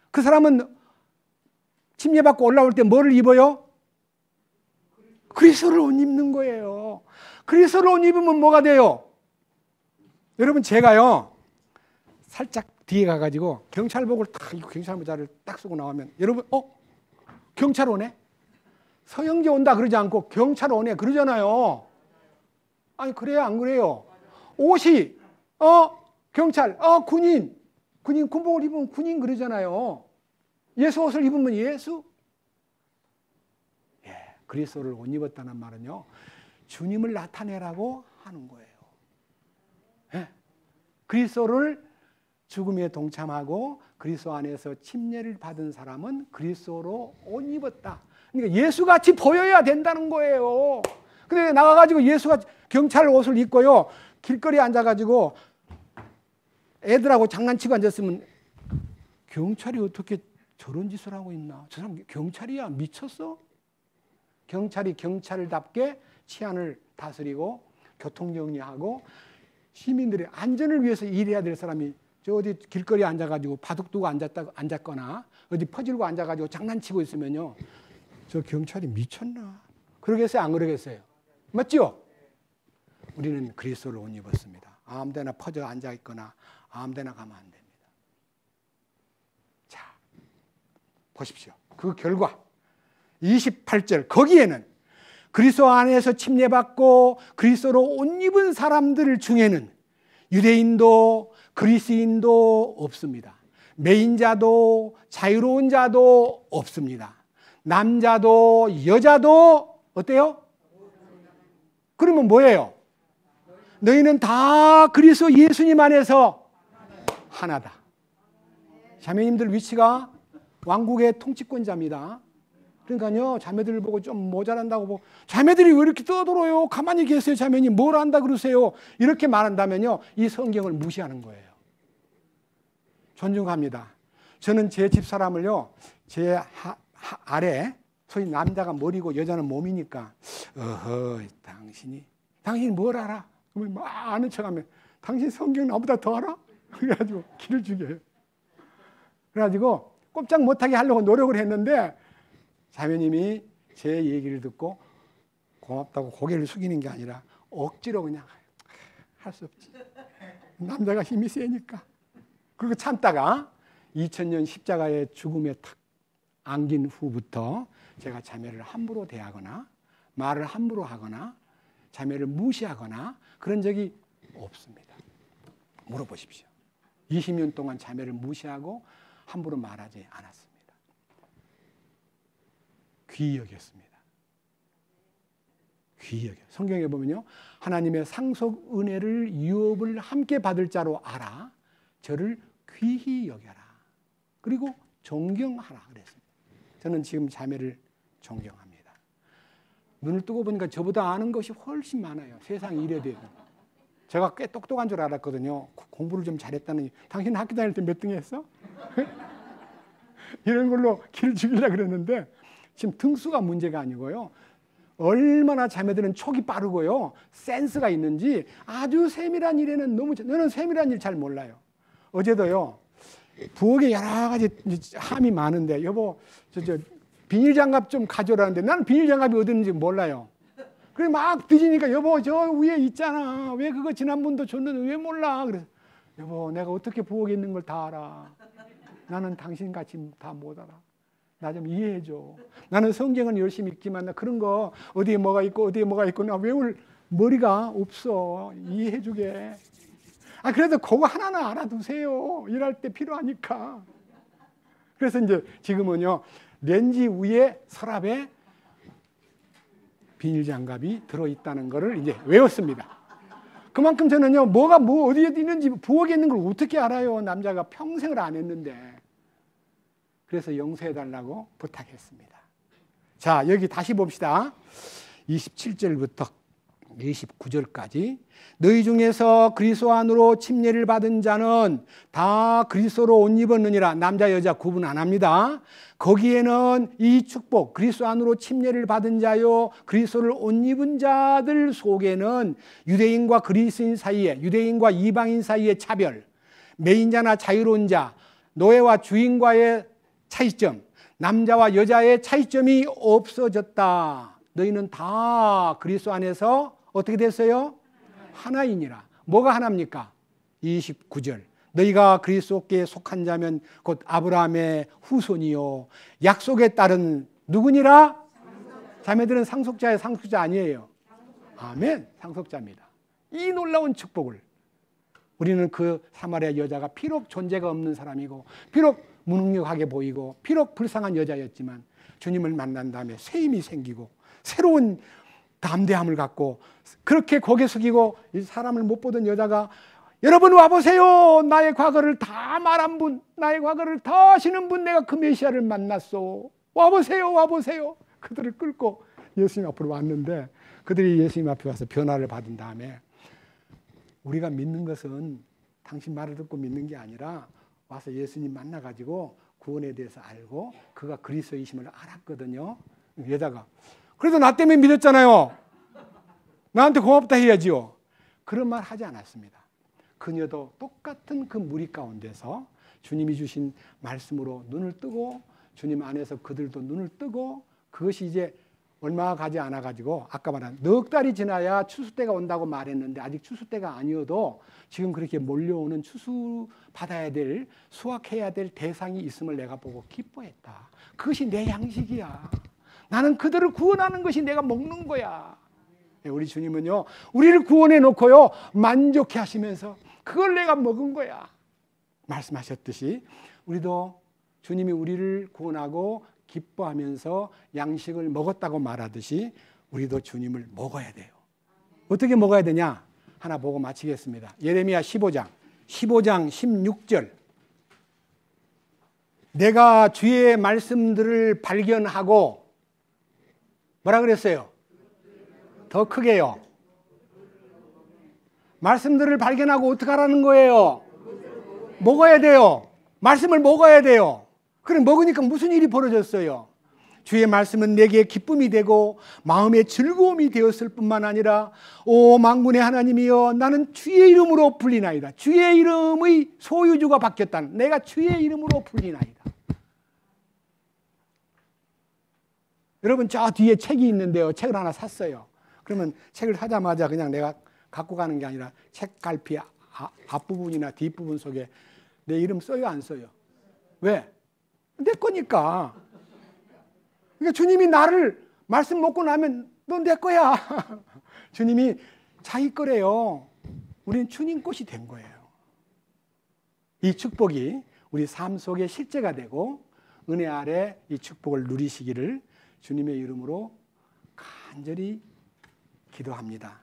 A: 그 사람은 침례 받고 올라올 때 뭐를 입어요? 그리스도를 옷 입는 거예요. 그리스도를 옷 입으면 뭐가 돼요? 여러분 제가요 살짝 뒤에 가가지고 경찰복을 딱 입고 경찰 모자를 딱 쓰고 나오면 여러분 경찰 오네? 서영재 온다 그러지 않고 경찰 오네 그러잖아요. 아니 그래요 안 그래요? 옷이 경찰, 군인 군복을 입으면 군인 그러잖아요. 예수 옷을 입으면 예수. 그리스도를 옷 입었다는 말은요 주님을 나타내라고 하는 거예요. 그리스도를 죽음에 동참하고 그리스도 안에서 침례를 받은 사람은 그리스도로 옷 입었다. 그러니까 예수같이 보여야 된다는 거예요. 근데 나가가지고 예수가 경찰 옷을 입고요 길거리에 앉아가지고 애들하고 장난치고 앉았으면 경찰이 어떻게 저런 짓을 하고 있나? 저 사람 경찰이야? 미쳤어? 경찰이 경찰답게 치안을 다스리고 교통정리하고 시민들의 안전을 위해서 일해야 될 사람이 저 어디 길거리에 앉아가지고 바둑 두고 앉았거나 어디 퍼질고 앉아가지고 장난치고 있으면요 저 경찰이 미쳤나? 그러겠어요? 안 그러겠어요? 맞죠? 우리는 그리스도를 옷 입었습니다. 아무데나 퍼져 앉아있거나 아무데나 가면 안 됩니다. 자, 보십시오. 그 결과 28절 거기에는 그리스도 안에서 침례받고 그리스도로 옷 입은 사람들 중에는 유대인도 그리스인도 없습니다. 매인자도 자유로운 자도 없습니다. 남자도 여자도 어때요? 그러면 뭐예요? 너희는 다 그리스도 예수님 안에서 하나다. 자매님들 위치가 왕국의 통치권자입니다. 그러니까요 자매들을 보고 좀 모자란다고 보고 자매들이 왜 이렇게 떠들어요? 가만히 계세요. 자매님 뭘 안다 그러세요? 이렇게 말한다면요 이 성경을 무시하는 거예요. 존중합니다. 저는 제 집사람을요, 제 아래, 소위 남자가 머리고 여자는 몸이니까, 당신이 뭘 알아? 그러면 막 아는 척하면, 당신 성경 나보다 더 알아? 그래가지고 기를 죽여요. 그래가지고 꼼짝 못하게 하려고 노력을 했는데, 자매님이 제 얘기를 듣고 고맙다고 고개를 숙이는 게 아니라 억지로 그냥 할 수 없지. 남자가 힘이 세니까. 그리고 참다가 2000년 십자가의 죽음에 탁 안긴 후부터 제가 자매를 함부로 대하거나 말을 함부로 하거나 자매를 무시하거나 그런 적이 없습니다. 물어보십시오. 20년 동안 자매를 무시하고 함부로 말하지 않았습니다. 귀히 여겼습니다. 귀히 여겨. 성경에 보면요, 하나님의 상속 은혜를 유업을 함께 받을 자로 알아 저를 귀히 여겨라. 그리고 존경하라 그랬습니다. 저는 지금 자매를 존경합니다. 눈을 뜨고 보니까 저보다 아는 것이 훨씬 많아요. 세상 일에 대해서. 제가 꽤 똑똑한 줄 알았거든요. 공부를 좀 잘했다느니. 당신 학교 다닐 때 몇 등 했어? 이런 걸로 기를 죽이려고 그랬는데 지금 등수가 문제가 아니고요. 얼마나 자매들은 촉이 빠르고요. 센스가 있는지 아주 세밀한 일에는 저는 세밀한 일 잘 몰라요. 어제도요. 부엌에 여러 가지 함이 많은데 여보 저 비닐장갑 좀 가져오라는데 나는 비닐장갑이 어디 있는지 몰라요. 그래 막 뒤지니까 여보 저 위에 있잖아. 왜 그거 지난번도 줬는데 왜 몰라. 그래서 여보 내가 어떻게 부엌에 있는 걸 다 알아. 나는 당신같이 다 못 알아. 나 좀 이해해줘. 나는 성경은 열심히 읽지만 나 그런 거 어디에 뭐가 있고 어디에 뭐가 있고 나 외울 머리가 없어. 이해해주게. 그래도 그거 하나는 알아두세요. 일할 때 필요하니까. 그래서 이제 지금은요 렌지 위에 서랍에 비닐장갑이 들어있다는 거를 이제 외웠습니다. 그만큼 저는요 뭐가 어디에 있는지 부엌에 있는 걸 어떻게 알아요. 남자가 평생을 안 했는데. 그래서 용서해달라고 부탁했습니다. 자, 여기 다시 봅시다. 27절부터 29절까지. 너희 중에서 그리스도 안으로 침례를 받은 자는 다 그리스도로 옷 입었느니라. 남자 여자 구분 안 합니다. 거기에는 이 축복, 그리스도 안으로 침례를 받은 자요 그리스도를 옷 입은 자들 속에는 유대인과 그리스인 사이에, 유대인과 이방인 사이의 차별, 매인자나 자유로운 자, 노예와 주인과의 차이점, 남자와 여자의 차이점이 없어졌다. 너희는 다 그리스도 안에서 어떻게 됐어요? 하나이니라. 뭐가 하나입니까? 29절. 너희가 그리스도께 속한 자면 곧 아브라함의 후손이요 약속에 따른 누구니라? 자매들은 상속자의 상속자 아니에요. 아멘. 상속자입니다. 이 놀라운 축복을 우리는 그 사마리아 여자가 비록 존재가 없는 사람이고 비록 무능력하게 보이고 비록 불쌍한 여자였지만 주님을 만난 다음에 새 힘이 생기고 새로운 담대함을 갖고 그렇게 고개 숙이고 이 사람을 못 보던 여자가 여러분 와보세요. 나의 과거를 다 말한 분, 나의 과거를 다 아시는 분, 내가 그 메시아를 만났어. 와보세요. 와보세요. 그들을 끌고 예수님 앞으로 왔는데 그들이 예수님 앞에 와서 변화를 받은 다음에 우리가 믿는 것은 당신 말을 듣고 믿는 게 아니라 와서 예수님 만나가지고 구원에 대해서 알고 그가 그리스도이심을 알았거든요. 여자가 그래도 나 때문에 믿었잖아요. 나한테 고맙다 해야지요. 그런 말 하지 않았습니다. 그녀도 똑같은 그 무리 가운데서 주님이 주신 말씀으로 눈을 뜨고 주님 안에서 그들도 눈을 뜨고 그것이 이제 얼마 가지 않아가지고 아까 말한 넉 달이 지나야 추수 때가 온다고 말했는데 아직 추수 때가 아니어도 지금 그렇게 몰려오는 추수 받아야 될 수확해야 될 대상이 있음을 내가 보고 기뻐했다. 그것이 내 양식이야. 나는 그들을 구원하는 것이 내가 먹는 거야. 우리 주님은요 우리를 구원해 놓고요 만족해 하시면서 그걸 내가 먹은 거야 말씀하셨듯이 우리도 주님이 우리를 구원하고 기뻐하면서 양식을 먹었다고 말하듯이 우리도 주님을 먹어야 돼요. 어떻게 먹어야 되냐? 하나 보고 마치겠습니다. 예레미야 15장 16절. 내가 주의 말씀들을 발견하고 뭐라 그랬어요? 더 크게요. 말씀들을 발견하고 어떻게 하라는 거예요? 먹어야 돼요. 말씀을 먹어야 돼요. 그럼 먹으니까 무슨 일이 벌어졌어요? 주의 말씀은 내게 기쁨이 되고 마음의 즐거움이 되었을 뿐만 아니라 오 만군의 하나님이여 나는 주의 이름으로 불리나이다. 주의 이름의 소유주가 바뀌었다는, 내가 주의 이름으로 불리나이다. 여러분 저 뒤에 책이 있는데요. 책을 하나 샀어요. 그러면 책을 사자마자 그냥 내가 갖고 가는 게 아니라 책 갈피 앞부분이나 뒷부분 속에 내 이름 써요, 안 써요? 왜? 내 거니까. 그러니까 주님이 나를 말씀 먹고 나면 너 내 거야. 주님이 자기 거래요. 우리는 주님 것이 된 거예요. 이 축복이 우리 삶 속에 실제가 되고 은혜 아래 이 축복을 누리시기를 주님의 이름으로 간절히 기도합니다.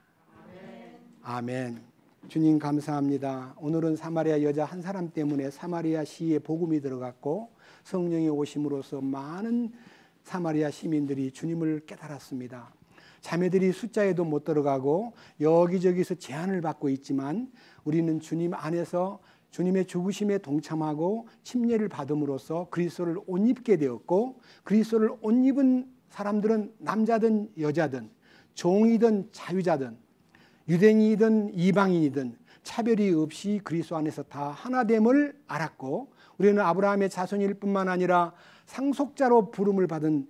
A: 아멘. 주님 감사합니다. 오늘은 사마리아 여자 한 사람 때문에 사마리아 시에 복음이 들어갔고 성령이 오심으로써 많은 사마리아 시민들이 주님을 깨달았습니다. 자매들이 숫자에도 못 들어가고 여기저기서 제한을 받고 있지만 우리는 주님 안에서 주님의 죽으심에 동참하고 침례를 받음으로써 그리스도를 옷 입게 되었고, 그리스도를 옷 입은 사람들은 남자든 여자든 종이든 자유자든 유대인이든 이방인이든 차별이 없이 그리스도 안에서 다 하나됨을 알았고, 우리는 아브라함의 자손일 뿐만 아니라 상속자로 부름을 받은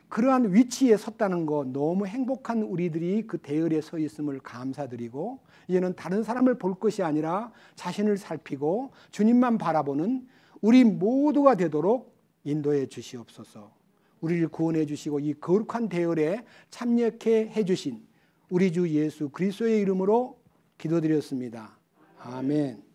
A: 그러한 위치에 섰다는 거, 너무 행복한 우리들이 그 대열에 서 있음을 감사드리고, 이제는 다른 사람을 볼 것이 아니라 자신을 살피고 주님만 바라보는 우리 모두가 되도록 인도해 주시옵소서. 우리를 구원해 주시고 이 거룩한 대열에 참여케 해주신 우리 주 예수 그리스도의 이름으로 기도드렸습니다. 아멘.